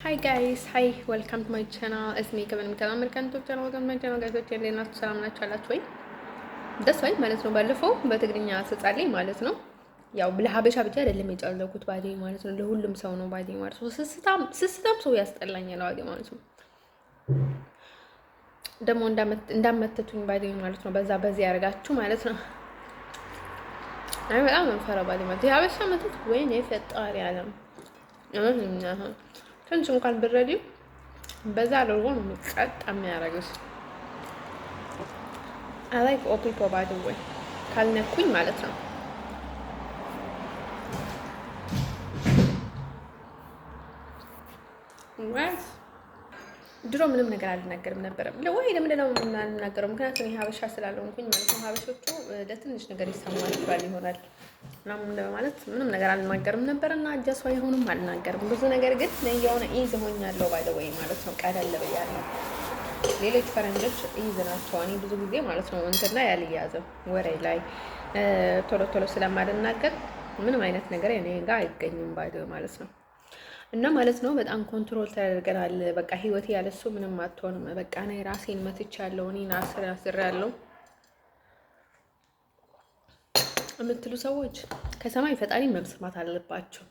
Hi guys, hi, welcome to my channel. It's me Kevin Mikal American YouTube channel. Welcome to my channel guys. ወጥ እንዴት ሰላም ናችሁ አላችሁ ወይ? ደስ ወይ ማለት ነው። ባለፈው በትግርኛ ስጻለኝ ማለት ነው። ያው ለሀበሻ ብቻ አይደለም የጫለኩት ባዴ ማለት ነው። ለሁሉም ሰው ነው ባዴ ማለት ነው። ስስታም ሰው ያስጠላኛል ባዴ ማለት ነው። ደግሞ እንዳመተቱኝ ባዴ ማለት ነው። በዚህ ያርጋችሁ ማለት ነው። አይ በጣም መንፈራ ባዴ ማለት የሀበሻ መተት ወይኔ ፈጣሪ አለም ትንሽ እንኳን ብረዲው በዛ አድርጎ ነው የሚቀጥ የሚያደርግሽ። I like all people by the way ካልነኩኝ ማለት ነው። ድሮ ምንም ነገር አልናገርም ነበረም። ወይ ለምንድን ነው የምናገረው? ምክንያቱም ይሄ ሀበሻ ስላለሆንኩኝ ማለት ነው። ሀበሾቹ ለትንሽ ነገር ይሰማቸዋል ይሆናል ምናምን ለማለት ምንም ነገር አልናገርም ነበር እና ጀስ ወይ ሆኖም አልናገርም ብዙ ነገር ግን የሆነ ኢዝ ሆኛለሁ ባይ ዘ ወይ ማለት ነው። ቀለል ብያለሁ። ሌሎች ፈረንጆች ኢዝ ናቸው። እኔ ብዙ ጊዜ ማለት ነው እንትና ያልያዘም ወሬ ላይ ቶሎ ስለማልናገር ምንም አይነት ነገር እኔ ጋር አይገኝም ባይ ዘ ወይ ማለት ነው። እና ማለት ነው በጣም ኮንትሮል ተደርገናል። በቃ ህይወቴ ያለሱ ምንም አትሆንም። በቃ እኔ ራሴን መትቻለሁ። እኔን አስሬያለሁ የምትሉ ሰዎች ከሰማይ ፈጣሪ መብስማት አለባቸው።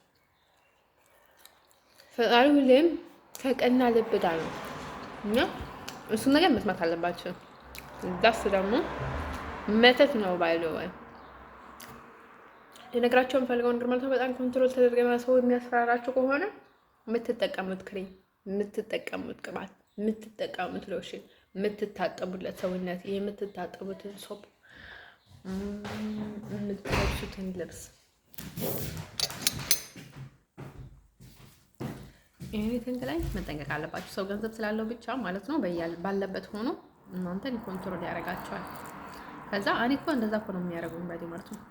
ፈጣሪ ሁሌም ከቀና ልብ ጋር ነው እና እሱን ነገር መስማት አለባቸው። ዳስ ደግሞ መተት ነው ባይለው ወይ ለነገራቸው የምፈልገው ነገር ማለት ነው። በጣም ኮንትሮል ተደርገናል። ሰው የሚያስፈራራችሁ ከሆነ የምትጠቀሙት ክሬም፣ የምትጠቀሙት ቅባት፣ የምትጠቀሙት ሎሽን፣ የምትታጠቡለት ሰውነት፣ የምትታጠቡትን ሶፕ፣ የምትለብሱትን ልብስ ኤኒቲንግ ላይ መጠንቀቅ አለባችሁ። ሰው ገንዘብ ስላለው ብቻ ማለት ነው ባለበት ሆኖ እናንተን ኮንትሮል ያደርጋቸዋል። ከዛ እኔ እኮ እንደዛ እኮ ነው የሚያደርጉኝ ባዲ ማለት ነው።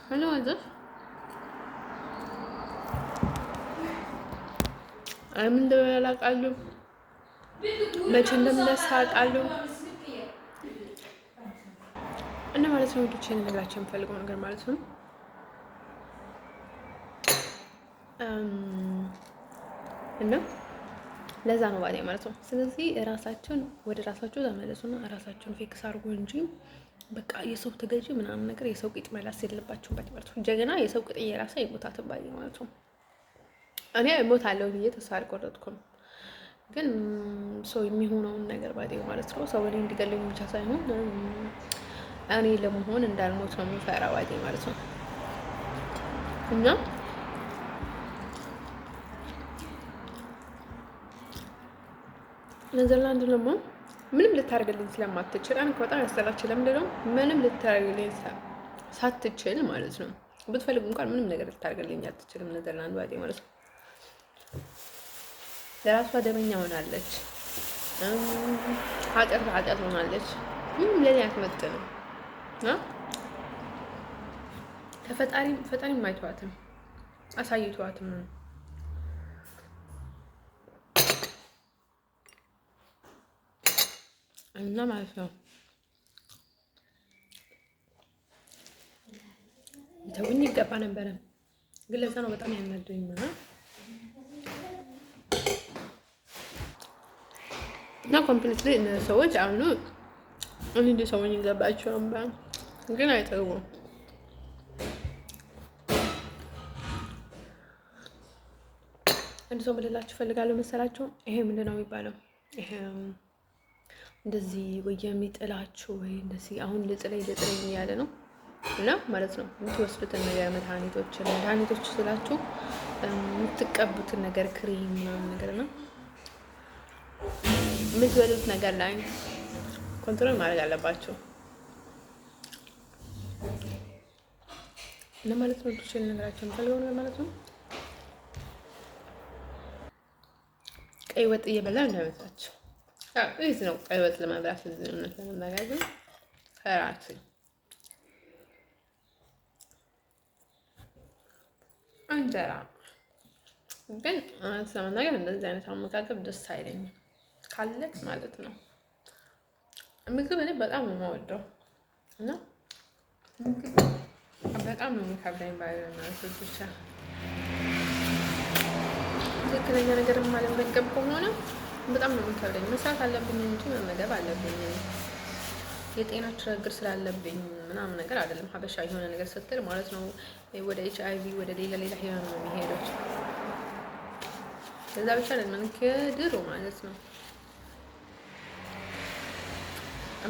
ሄሎ አዘፍ ምን እንደሆነ አውቃለሁ፣ መቼ እንደምነሳ አውቃለሁ። እና ማለት ነው ወንዶች ነገራቸው የምፈልገው ነገር ማለት ነው እና ለዛ ነው ባዴ ማለት ነው። ስለዚህ ራሳቸውን ወደ ራሳቸው ተመለሱና ራሳቸውን ፊክስ አድርጎ እንጂ በቃ የሰው ተገዢ ምናምን ነገር የሰው ቂጥ መላስ የለባችሁም ባዴ ማለት ነው። ጀግና የሰው ቂጥ እየራሰ ይሞታል ባዴ ማለት ነው። እኔ እሞታለሁ ብዬ ተስፋ አልቆረጥኩም፣ ግን ሰው የሚሆነውን ነገር ባዴ ማለት ነው። ሰው እኔ እንዲገለኝ ብቻ ሳይሆን እኔ ለመሆን እንዳልሞት ነው የምፈራ ባዴ ማለት ነው። እና ኔዘርላንድ ደግሞ ምንም ልታደርግልኝ ስለማትችል አንተ በጣም ያስጠላችሁ። ለምንድን ነው ምንም ልታደርግልኝ ሳትችል ማለት ነው። ብትፈልግ እንኳን ምንም ነገር ልታደርግልኝ አትችልም ኔዘርላንድ ባዴ ማለት ነው። ለራሷ ደመኛ ሆናለች፣ ኃጢአት ሆናለች። ምንም ለኔ አትመጥንም። ከፈጣሪም አይተዋትም አሳይተዋትም ነው። እና ማለት ነው ተውኝ ይገባ ነበረ፣ ግን ለዛ ነው በጣም ያናደኝ እና ኮምፕሊትሊ እነዚህ ሰዎች አሁን እንዴ ሰውኝ ይገባቸው ግን አይጠግቡም። አንድ ሰው ምልላችሁ ፈልጋለሁ መሰላችሁ። ይሄ ምንድን ነው የሚባለው? ይሄ እንደዚህ ወይ የሚጥላችሁ ወይ እንደዚህ አሁን ልጥለኝ እያለ ነው እና ማለት ነው የምትወስዱትን ነገር መድኃኒቶች ስላችሁ የምትቀቡትን ነገር ክሬም ምናምን ነገር ነው የምትበሉት ነገር ላይ ኮንትሮል ማድረግ አለባቸው እና ማለት ነው ዱሽን ነገራቸው የምፈልገው ነገር ማለት ነው። ቀይ ወጥ እየበላ እንዳይመስላችሁ ይህ ነው ቀይ ወጥ ለመብላት እውነት ለመናገር ፈራሲ እንጀራ ግን ስለመናገር እንደዚህ አይነት አመጋገብ ደስ አይለኝም ካለት ማለት ነው። ምግብ እኔ በጣም ነው የምወደው እና በጣም ነው የሚከብደኝ ባይሆን ብቻ ትክክለኛ ነገር የማልመገብ ከሆነ በጣም ነው የሚከብደኝ። መስራት አለብኝ እንጂ መመገብ አለብኝ። የጤና ችግር ስላለብኝ ምናምን ነገር አይደለም። ሀበሻ የሆነ ነገር ስትል ማለት ነው ወደ HIV ወደ ሌላ ህመም ነው የሚሄዱት። ከዛ ብቻ አይደለም ከድሮ ማለት ነው።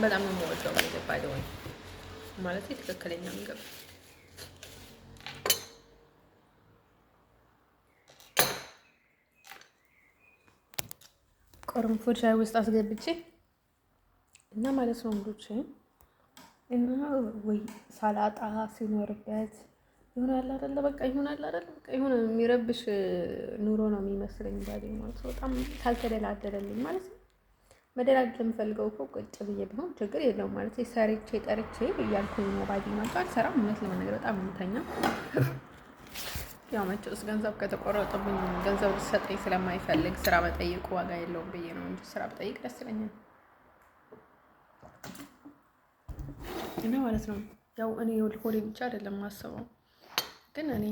በጣም ነው የምወደው ምግብ ባይደው ማለት ትክክለኛ ምግብ ቅርንፉድ ሻይ ውስጥ አስገብቼ እና ማለት ነው እንዶች እና ወይ ሳላጣ ሲኖርበት ይሆናል አይደለ? በቃ ይሆናል አይደለ? በቃ ይሆነ የሚረብሽ ኑሮ ነው የሚመስለኝ ባዲ ማለት ነው። በጣም ካልተደላደለልኝ ማለት ነው። መደላደል የምፈልገው እኮ ቁጭ ብዬ ቢሆን ችግር የለውም ማለት ነው። ሰርቼ ጠርቼ እያልኩኝ ነው ባዲ ማለት አልሰራም። እውነት ለመናገር በጣም የምተኛ ያው መቼስ ገንዘብ ከተቆረጠብኝ ገንዘብ ልትሰጠኝ ስለማይፈልግ ስራ መጠየቁ ዋጋ የለውም ብዬ ነው እንጂ ስራ ብጠይቅ ደስ ይለኛል። እና ማለት ነው ያው እኔ ሆዴ ብቻ አይደለም ማስበው፣ ግን እኔ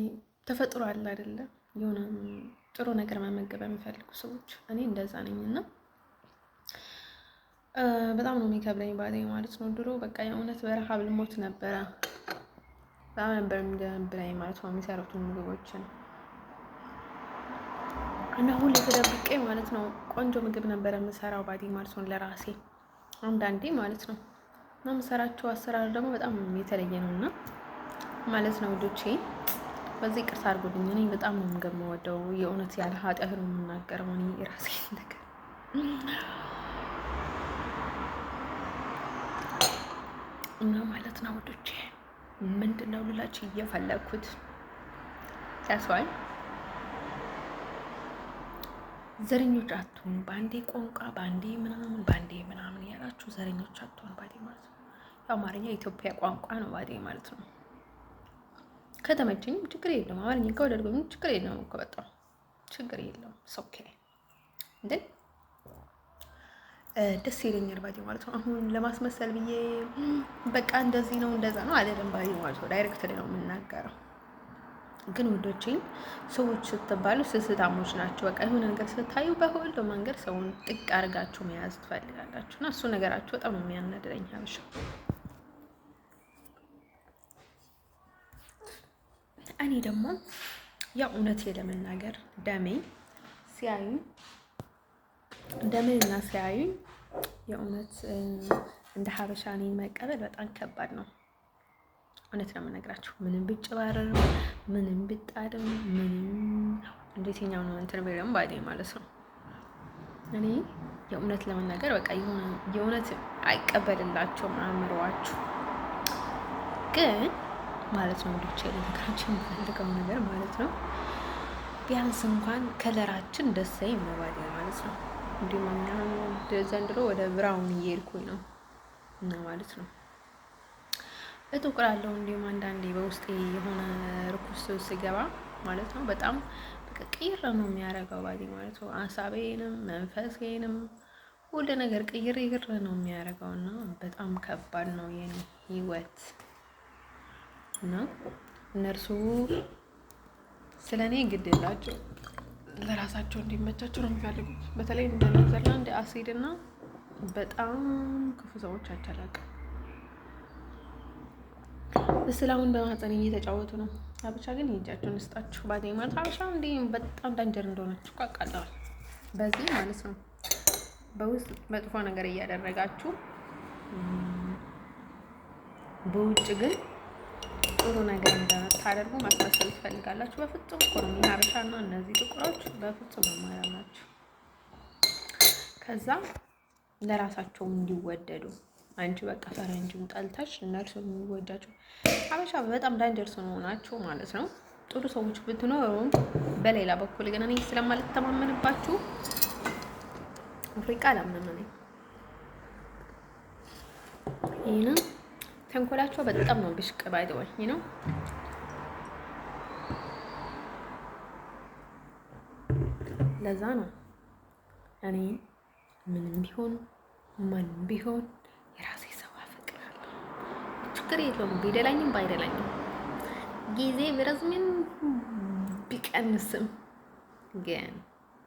ተፈጥሮ አለ አይደለ የሆነ ጥሩ ነገር መመገብ የሚፈልጉ ሰዎች እኔ እንደዛ ነኝ። እና በጣም ነው የሚከብለኝ ባዴ ማለት ነው። ድሮ በቃ የእውነት በረሃብ ልሞት ነበረ። በጣም ነበር እንደምብላኝ ማለት ነው የሚሰሩትን ምግቦችን እና ሁሌ ተደብቄ ማለት ነው ቆንጆ ምግብ ነበር የምሰራው ባዲ ማለት ነው ለራሴ አንዳንዴ ማለት ነው። እና የምሰራቸው አሰራር ደግሞ በጣም የተለየ ነው እና ማለት ነው ውዶቼ በዚህ ቅርስ አድርጎልኝ። እኔ በጣም ነው የምወደው የእውነት ያለ ኃጢአት ነው የምናገረው እኔ ራሴ ነገር እና ማለት ነው ውዶቼ ምንድነው ልላችሁ እየፈለኩት ያስዋል ዘረኞች አትሆኑ። ባንዴ ቋንቋ ባንዴ ምናምን ያላችሁ ዘረኞች አትሆኑ ባዴ ማለት ነው። አማርኛ የኢትዮጵያ ቋንቋ ነው ባዴ ማለት ነው። ከተመቸኝም ችግር የለውም። አማርኛ ከወደድኩኝ ችግር የለውም እኮ በጣም ችግር የለውም። ኦኬ እንዴ ደስ ይለኛል ባዴ ማለት ነው። አሁን ለማስመሰል ብዬ በቃ እንደዚህ ነው እንደዛ ነው አይደለም ባዴ ማለት ነው። ዳይሬክት ነው የምናገረው። ግን ውዶቼ ሰዎች ስትባሉ ስስታሞች ናቸው። በቃ የሆነ ነገር ስታዩ በሁሉም መንገድ ሰውን ጥቅ አድርጋችሁ መያዝ ትፈልጋላችሁ እና እሱ ነገራችሁ በጣም ነው የሚያናድረኝ ሀበሻ። እኔ ደግሞ ያው እውነቴ ለመናገር ደሜና ሲያዩኝ የእውነት እንደ ሀበሻ እኔን መቀበል በጣም ከባድ ነው። እውነት ነው የምነግራችሁ። ምንም ብጭባረር ምንም ብጣድም ምንም እንዴትኛው ነው እንትን በለም ባዴ ማለት ነው። እኔ የእውነት ለመናገር በቃ የእውነት አይቀበልላቸውም አእምሮአችሁ። ግን ማለት ነው ልጅ ለነገራችን የምፈልገው ነገር ማለት ነው ቢያንስ እንኳን ከለራችን ደስ ይላል ባዴ ማለት ነው። እንዲሁም አሁን ዘንድሮ ወደ ብራውን እየሄድኩኝ ነው እና ማለት ነው እጥቁራለሁ። እንዲሁም አንዳንዴ በውስጤ የሆነ ርኩስ ሲገባ ማለት ነው በጣም ቅይር ነው የሚያደርገው ባዴ ማለት ነው። ሀሳቤንም መንፈሴንም ሁሉ ነገር ቅይር ነው የሚያደርገው እና በጣም ከባድ ነው የኔ ህይወት እና እነርሱ ስለኔ ግድ የላቸው ለራሳቸው እንዲመቻቸው ነው የሚፈልጉት። በተለይ እንደ ኔዘርላንድ አሲድ እና በጣም ክፉ ሰዎች አቻላቅ እስላሁን በማህፀን እየተጫወቱ ነው። አብቻ ግን የእጃቸውን ስጣችሁ ባዴ ማለት አብሻ እንዴ በጣም ዳንጀር እንደሆነችሁ ቃቃለዋል። በዚህ ማለት ነው በውስጥ መጥፎ ነገር እያደረጋችሁ በውጭ ግን ጥሩ ነገር እንደምታደርጉ ማስመሰል ትፈልጋላችሁ። በፍጹም ኮሮኒ ሀበሻና እነዚህ ጥቁሮች በፍጹም አማራናችሁ። ከዛ ለራሳቸው እንዲወደዱ አንቺ በቃ ፈረንጅን ጠልተሽ እነርሱ የሚወዳቸው ሀበሻ በጣም ዳንጀርስ ናቸው ማለት ነው። ጥሩ ሰዎች ብትኖሩ በሌላ በኩል ግን እኔ ስለማልተማመንባችሁ አፍሪካ አላምንም እኔ ይሄን ተንኮላቸው በጣም ነው ብሽቅ ባይደወይ ነው። ለዛ ነው እኔ ምንም ቢሆን ማንም ቢሆን የራሴ ሰው አፈቅራለሁ። ችግር የለውም ቢደላኝም ባይደላኝም ጊዜ ቢረዝምም ቢቀንስም ግን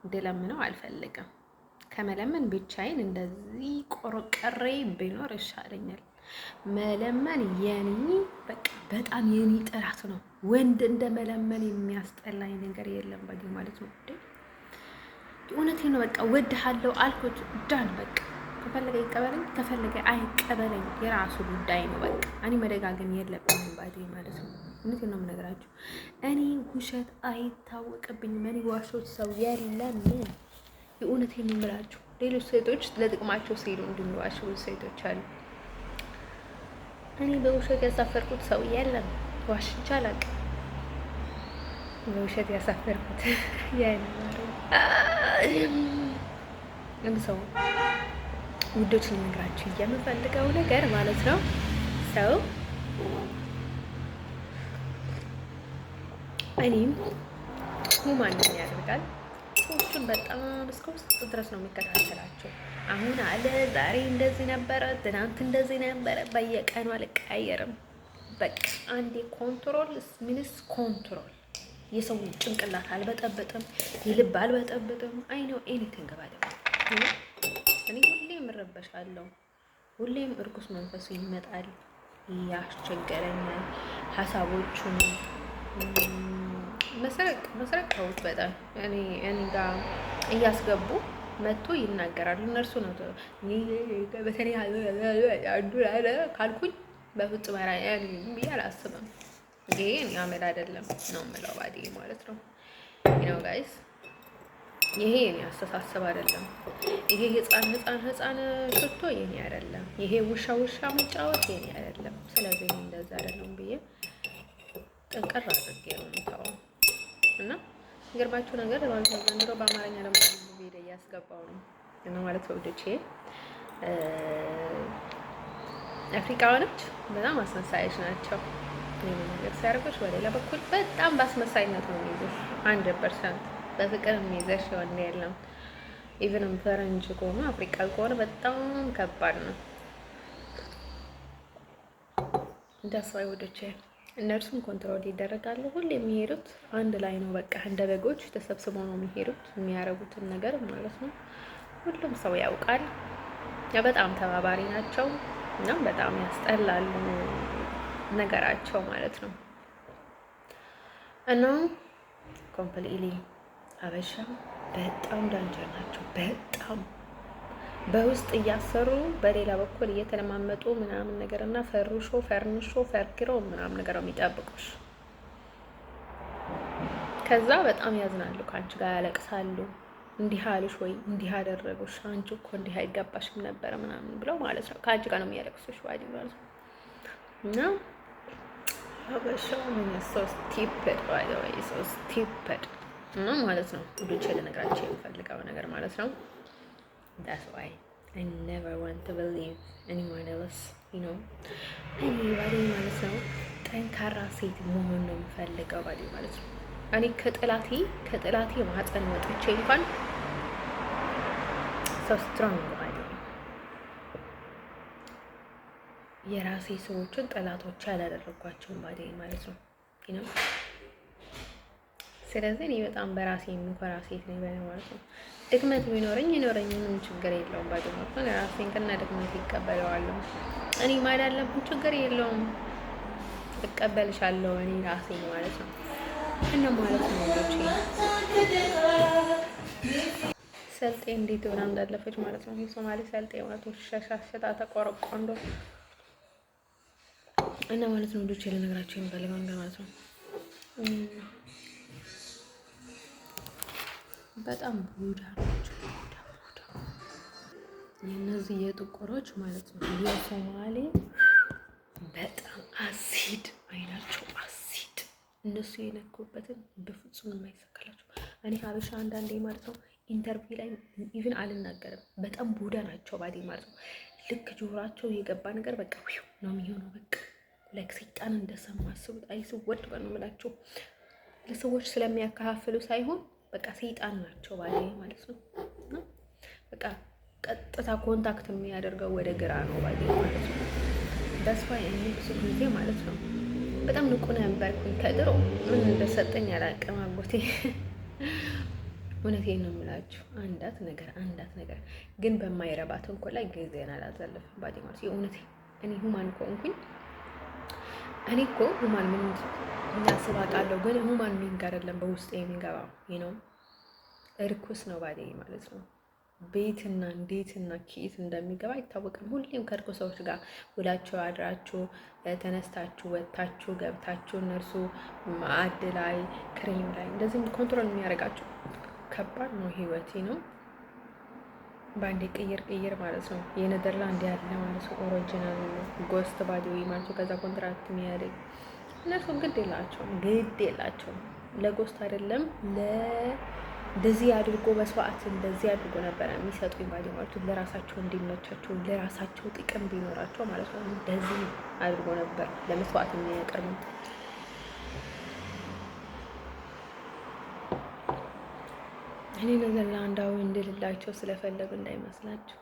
እንድለምነው አልፈልግም። ከመለመን ብቻዬን እንደዚህ ቆርቆሬ ቢኖር ይሻለኛል። መለመን የኔ በቃ በጣም የኔ ጥራት ነው። ወንድ እንደ መለመን የሚያስጠላኝ ነገር የለም ማለት ነው። እውነቴን ነው። በቃ ወድሃለሁ አልኩት ዳን በቃ ከፈለገ ይቀበለኝ ከፈለገ አይቀበለኝ የራሱ ጉዳይ ነው። በቃ እኔ መደጋገም የለብኝም ማለት ነው። እውነቴን ነው የምነግራችሁ። እኔ ውሸት አይታወቅብኝም። እኔ ዋሾች ሰው የለም። የእውነቴን ነው የምላችሁ። ሌሎች ሴቶች ለጥቅማቸው ሲሉ እንድንዋሽ ሴቶች አሉ። እኔ በውሸት ያሳፈርኩት ሰው የለም። ዋሽቼ አላውቅም። በውሸት ያሳፈርኩት ሰው ውዶች ልነግራችሁ የምፈልገው ነገር ማለት ነው። ሰው እኔም ማንን ያደርጋል ሰዎቹን በጣም እስከ ውስጥ ድረስ ነው የሚከታተላቸው። አሁን አለ ዛሬ እንደዚህ ነበረ፣ ትናንት እንደዚህ ነበረ። በየቀኑ አልቀያየርም። በቃ አንዴ ኮንትሮል ምንስ ኮንትሮል የሰው ጭንቅላት አልበጠበጥም፣ የልብ አልበጠበጥም። አይ ነው ኤኒቲንግ ባለ እኔ ሁሌም እረበሻለሁ። ሁሌም እርኩስ መንፈሱ ይመጣል፣ ያስቸገረኛል። ሀሳቦቹን መስረቅ ተውት። በጣም እኔ ጋር እያስገቡ መጥቶ ይናገራሉ። እነርሱ ነው በተለይ ካልኩኝ በፍጹም ብዬ አላስብም። ይሄ አመል አይደለም ነው የምለው ባዲ ማለት ነው። ነው ጋይስ፣ ይሄ የኔ አስተሳሰብ አይደለም። ይሄ ህፃን ሽቶ የኔ አይደለም። ይሄ ውሻ መጫወት የኔ አይደለም። ስለዚህ እንደዛ አይደለም ብዬ ጠንቀር አድርጌ ነው የምታወው። እና ገርባችሁ ነገር ማለት ነው። ዘንድሮ በአማርኛ ደግሞ ቪዲዮ እያስገባው ነው እና ማለት ወደቼ አፍሪካውያኖች በጣም አስመሳዮች ናቸው። ይሄን ነገር ሲያደርጉሽ በሌላ በኩል በጣም በአስመሳይነት ነው የሚይዙሽ። 100% በፍቅር የሚይዘሽ ወንድ የለም። ኢቭን ፈረንጅ ከሆነ አፍሪካ ከሆነ በጣም ከባድ ነው። እንዳስዋይ ወደቼ እነርሱም ኮንትሮል ይደረጋሉ። ሁሌ የሚሄዱት አንድ ላይ ነው። በቃ እንደ በጎች ተሰብስበው ነው የሚሄዱት፣ የሚያረጉትን ነገር ማለት ነው። ሁሉም ሰው ያውቃል። በጣም ተባባሪ ናቸው እና በጣም ያስጠላሉ ነገራቸው ማለት ነው። እና ኮምፕሊትሊ አበሻ በጣም ዳንጀር ናቸው። በጣም በውስጥ እያሰሩ በሌላ በኩል እየተለማመጡ ምናምን ነገር እና ፈርንሾ ፈርክሮ ምናምን ነገር ነው የሚጠብቁሽ። ከዛ በጣም ያዝናሉ፣ ከአንቺ ጋር ያለቅሳሉ። እንዲህ አሉሽ ወይ እንዲህ አደረጉሽ፣ አንቺ እኮ እንዲህ አይገባሽም ነበረ ምናምን ብለው ማለት ነው። ከአንቺ ጋር ነው የሚያለቅሱሽ ዋዲ ማለት ነው። እና አበሻው ምን ሶ ስቲፕድ ባይ ዘ ወይ ሶ ስቲፕድ እና ማለት ነው። ሁሉች ለነገራቸው የምፈልገው ነገር ማለት ነው። That's why I never want to believe anyone else, you know. anybody ማለት ነው። ጠንካራ ሴት መሆን ነው የምፈልገው ባዲ ማለት ነው። እኔ ከጥላቴ ማህፀን ወጥቼ እንኳን so strong ባዲ የራሴ ሰዎችን ጠላቶች ያላደረኳቸውን ባዲ ማለት ነው፣ you know። ስለዚህ እኔ በጣም በራሴ የምኮራ ሴት ነኝ ማለት ነው። ድክመት ቢኖረኝ ምንም ችግር የለውም ባዶ ማለት ነው። ራሴን ከና ድክመት ይቀበለዋለሁ። እኔ ማዳ ያለብኝ ችግር የለውም፣ እቀበልሻለሁ እኔ ራሴ ማለት ነው። እና ማለት ነው ሰልጤ እንዴት ሆና እንዳለፈች ማለት ነው። የሶማሌ ሰልጤ ማለት ነው። ሸሻሸታ ተቆረቆንዶ እና ማለት ነው። ልጅ ለነገራችሁ የሚፈልገው ነገር ማለት ነው። በጣም ቡዳ ናቸው። የነዚህ የጥቁሮች ማለት ነው። የሶማሌ በጣም አሲድ አይናቸው አሲድ። እነሱ የነኩበትን በፍጹም የማይሰካላቸው። እኔ ሀበሻ አንዳንዴ ማለት ነው ኢንተርቪው ላይ ኢቭን አልናገርም። በጣም ቡዳ ናቸው ባዲ ማለት ነው። ልክ ጆሯቸው የገባ ነገር በቃ ነው የሚሆነው። በቃ ላይክ ሰይጣን እንደሰማ አስቡት። አይስወድ ነው የምላቸው። ለሰዎች ስለሚያከፋፍሉ ሳይሆን በቃ ሰይጣን ናቸው ባዲ ማለት ነው። በቃ ቀጥታ ኮንታክት የሚያደርገው ወደ ግራ ነው ባዲ ማለት ነው። ተስፋ ብዙ ጊዜ ማለት ነው በጣም ንቁ ነበርኩኝ። ከድሮ ምን እንደሰጠኝ አላውቅም። አጎቴ እውነቴን ነው የምላችሁ። አንዳት ነገር ግን በማይረባ ተንኮል ላይ ጊዜን አላሳልፍም። ባዲ ማለት የእውነቴ እኔ ሁማን ከሆንኩኝ እኔ እኮ ሁማን ምን እንዳስብ አውቃለሁ፣ ግን ሁማን ሚንግ አይደለም በውስጥ የሚገባው ነው። እርኩስ ነው ባዲ ማለት ነው። ቤትና እንዴትና ኪት እንደሚገባ አይታወቅም። ሁሌም ከእርኩስ ሰዎች ጋር ውላችሁ አድራችሁ ተነስታችሁ ወጥታችሁ ገብታችሁ እነርሱ ማዕድ ላይ ክሬም ላይ እንደዚህም ኮንትሮል የሚያደርጋችሁ ከባድ ነው። ህይወቴ ነው በአንዴ ቅይር ማለት ነው። የኔዘርላንድ ያለ ማለት ነው። ኦሪጂናል ጎስት ባዲ ማለት ነው። ከዛ ኮንትራክት የሚያደርግ እነርሱ ግድ የላቸውም ለጎስት አይደለም እንደዚህ አድርጎ መስዋዕት እንደዚህ አድርጎ ነበረ የሚሰጡኝ ባዲ ማለት ለራሳቸው እንዲመቻቸው ለራሳቸው ጥቅም ቢኖራቸው ማለት ነው። እንደዚህ አድርጎ ነበር ለመስዋዕት የሚያቀርቡ። እኔ ኔዘርላንዳዊ እንድልላቸው ስለፈለጉ እንዳይመስላቸው፣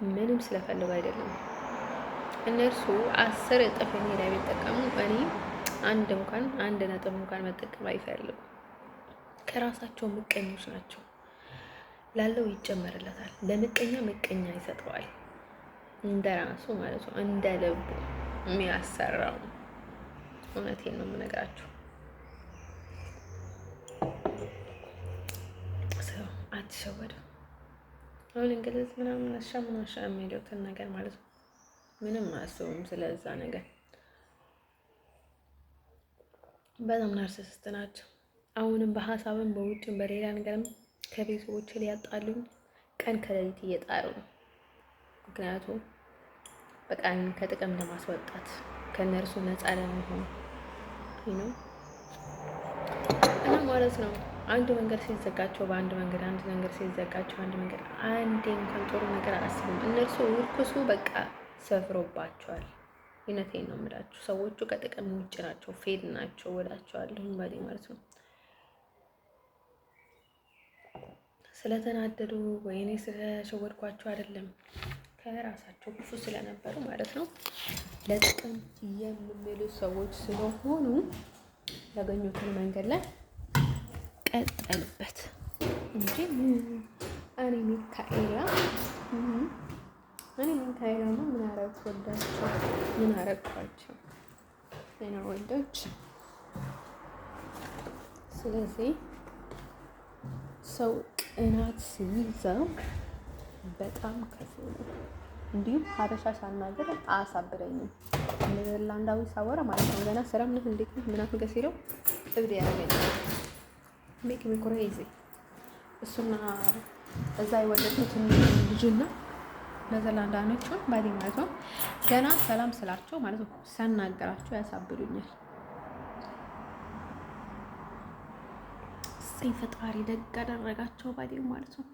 ምንም ስለፈለጉ አይደለም። እነርሱ 10 እጥፍ እኔ ላይ ቢጠቀሙ እኔ አንድ ነጥብ እንኳን መጠቀም አይፈልጉም። ከራሳቸው ምቀኞች ናቸው። ላለው ይጨመርለታል፣ ለምቀኛ ምቀኛ ይሰጠዋል። እንደ ራሱ ማለት ነው፣ እንደ ልቡ የሚያሰራው። እውነቴን ነው የምነግራቸው። አትሸወዱ። አሁን እንግሊዝ ምናምን አሻ የሚሉትን ነገር ማለት ነው ምንም አያስቡም ስለዛ ነገር። በጣም ናርሲሲስት ናቸው። አሁንም በሀሳብም በውጭም በሌላ ነገርም ከቤተሰቦች ሊያጣሉኝ ቀን ከሌሊት እየጣሩ ነው። ምክንያቱም በቃ ከጥቅም ለማስወጣት ከነርሱ ነፃ ለመሆን ነው እና ማለት ነው። አንድ መንገድ ሲዘጋቸው በአንድ መንገድ፣ አንድ መንገድ ሲዘጋቸው አንድ መንገድ። አንዴ እንኳን ጥሩ ነገር አያስቡም እነርሱ። ውርኩሱ በቃ ሰፍሮባቸዋል። እውነቴን ነው የምላችሁ። ሰዎቹ ከጥቅም ውጭ ናቸው፣ ፌድ ናቸው ወዳቸዋለሁ ባዴ ማለት ነው። ስለተናደዱ ወይኔ ስለሸወድኳቸው አይደለም፣ ከራሳቸው ክፉ ስለነበሩ ማለት ነው። ለጥቅም የሚሉ ሰዎች ስለሆኑ ያገኙትን መንገድ ላይ ቀጠሉበት እንጂ እኔ ሚካኤላ ነው ምን አረግኳቸው? ምን አረግኳቸው? ዜና ወንዶች። ስለዚህ ሰው ቅናት ሲይዘው በጣም ከፍ ነው። እንዲሁም ሀበሻ ሳናገር አያሳብደኝም። ኔዘርላንዳዊ ሳወራ ማለት ነው ገና ሰላም ነህ እንዴት ነህ ምናምን ገ ሲለው እብድ ያደርገኛል። ሜክ ሚ ክሬዚ። እሱና እዛ የወለድኩትን ልጅና ኔዘርላንዳኖቹን ባዲ ማለት ነው ገና ሰላም ስላቸው ማለት ነው ሳናገራቸው ያሳብዱኛል። ሰይ ፈጣሪ ደግ አደረጋቸው ባዲ ማለት ነው።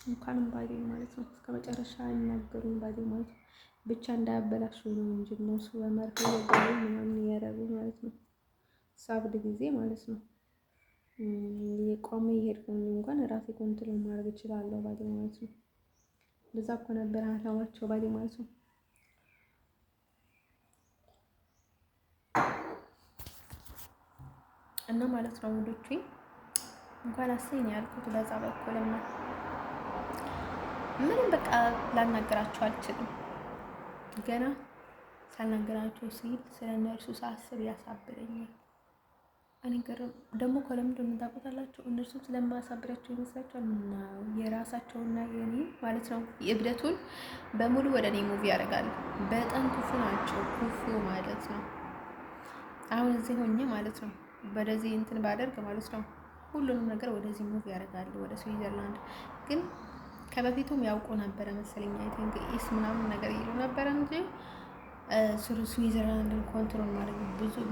እንኳንም ባዲ ማለት ነው እስከ መጨረሻ አይናገሩም ባዲ ማለት ነው። ብቻ እንዳያበላሹ ነው እንጂ እነሱ በመርፌ ወገቡ ምናምን እያደረጉ ማለት ነው። ሳብድ ጊዜ ማለት ነው የቆመ ይሄድኩኝ እንኳን ራሴ ኮንትሮል ማድረግ እችላለሁ ባዲ ማለት ነው። እንደዛ እኮ ነበር አላማቸው ባዲ ማለት ነው። እና ማለት ነው ወንዶቹ እንኳን አሰኝ ያልኩት በዛ በኩልም ነው። ምንም በቃ ላናገራቸው አልችልም። ገና ሳልናገራቸው ሲል ስለነርሱ ሳስብ ያሳብረኛል። እኔ ገርም ደግሞ ከለምዶ የምታውቁታላችሁ እነርሱ ስለማያሳብራቸው ይመስላችኋል? ነው የራሳቸውና የኔ ማለት ነው የእብደቱን በሙሉ ወደ እኔ ሙቪ ያደርጋሉ። በጣም ክፉ ናቸው፣ ክፉ ማለት ነው። አሁን እዚህ ሆኜ ማለት ነው ወደዚህ እንትን ባደርግ ማለት ነው ሁሉንም ነገር ወደዚህ ሙቪ ያደርጋሉ፣ ወደ ስዊዘርላንድ። ግን ከበፊቱም ያውቁ ነበረ መሰለኝ አይ ቲንክ ኢስ ምናምን ነገር ይሉ ነበረ እንጂ ስዊዘርላንድን ኮንትሮል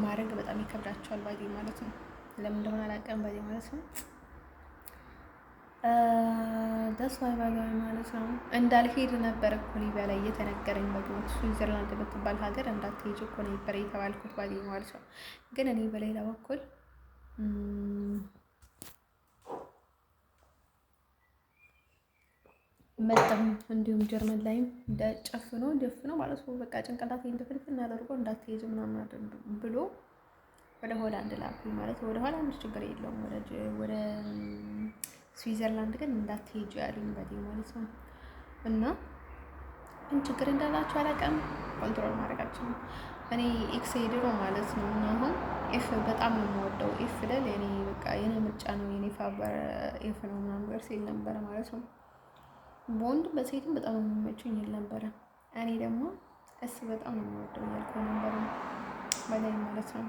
ማድረግ በጣም ይከብዳቸዋል ባዲ ማለት ነው። ለምን እንደሆነ አላውቅም ባዲ ማለት ነው። ደስ ባይ ማለት ነው። እንዳልሄድ ነበር እኮ ሊቢያ ላይ እየተነገረኝ በግምት ስዊዘርላንድ የምትባል ሀገር እንዳትሄጂ እኮ ነበር የተባልኩት ባዲ ማለት ነው። ግን እኔ በሌላ በኩል መጣሁ። እንዲሁም ጀርመን ላይም ደፍኖ ማለት ነው በቃ ጭንቅላቴ እንደፍልፍል አድርጎ እንዳትሄጂ ምናምን ብሎ ወደ ሆላንድ ላኩኝ ማለት ወደ ሆላንድ ችግር የለውም፣ ወደ ስዊዘርላንድ ግን እንዳትሄጂ ያሉኝ በዚህ ማለት ነው። እና ምን ችግር እንዳላቸው አላውቅም፣ ኮንትሮል ማድረጋችን እኔ ኤክስ ድሮ ማለት ነው። እና አሁን ኤፍ በጣም ነው የምወደው። ኤፍ ደል የኔ በቃ የኔ ምርጫ ነው፣ የኔ ፋቨር ኤፍ ነው ምናምን ነገር ሲል ነበረ ማለት ነው። በወንድም በሴትም በጣም ነው የሚመቹኝ ይል ነበረ። እኔ ደግሞ እስ በጣም ነው የምወደው እያልኩ ነበረ በላይ ማለት ነው።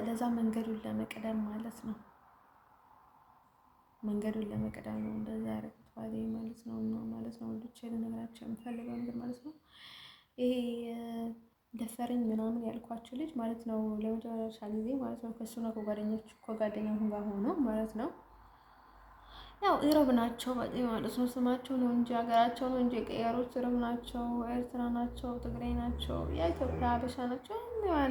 ለዛ መንገዱን ለመቅደም ማለት ነው፣ መንገዱን ለመቅደም ነው እንደዛ ያደረኩት ባላይ ማለት ነው። እና ማለት ነው ወንዶች ልነግራቸው የምፈልገው ነገር ማለት ነው ይሄ ደፈረኝ ምናምን ያልኳቸው ልጅ ማለት ነው ለመጨረሻ ጊዜ ማለት ነው ከእሱና ከጓደኛው ጋር ሆኖ ማለት ነው ያው ኢሮብ ናቸው ማለት ነው። ስማቸው ነው እንጂ ሀገራቸው ነው እንጂ የቀየሩት ኢሮብ ናቸው፣ ኤርትራ ናቸው፣ ትግሬ ናቸው፣ የኢትዮጵያ ሀበሻ ናቸው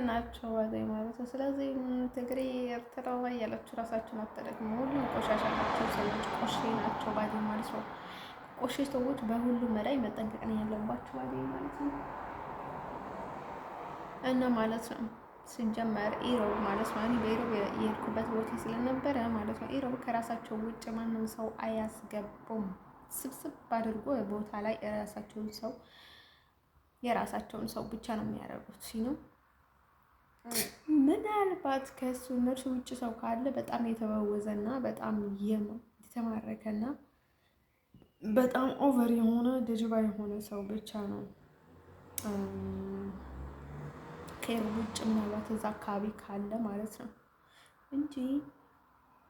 ናቸው ማለት ነው። ስለዚህ ትግሬ ኤርትራ ያላችሁ ራሳችሁን አትጠቅሙ። ሁሉም ቆሻሻ ናቸው ሰዎች፣ ቆሼ ናቸው ማለት ነው። ቆሼ ሰዎች በሁሉም መዳይ መጠንቀቅ ነው ያለባችሁ ማለት ነው። እና ማለት ነው ሲጀመር ኢሮብ ማለት ነው እኔ በኢሮብ የሄድኩበት ቦታ ስለነበረ ማለት ነው ኢሮብ ከራሳቸው ውጭ ማንም ሰው አያስገቡም። ስብስብ አድርጎ ቦታ ላይ የራሳቸውን ሰው ብቻ ነው የሚያደርጉት ሲሉ ምናልባት ከሱ እነርሱ ውጭ ሰው ካለ በጣም የተበወዘና በጣም የተማረከና በጣም ኦቨር የሆነ ደጅባ የሆነ ሰው ብቻ ነው ከኢሮብ ውጭ ምናልባት እዛ አካባቢ ካለ ማለት ነው እንጂ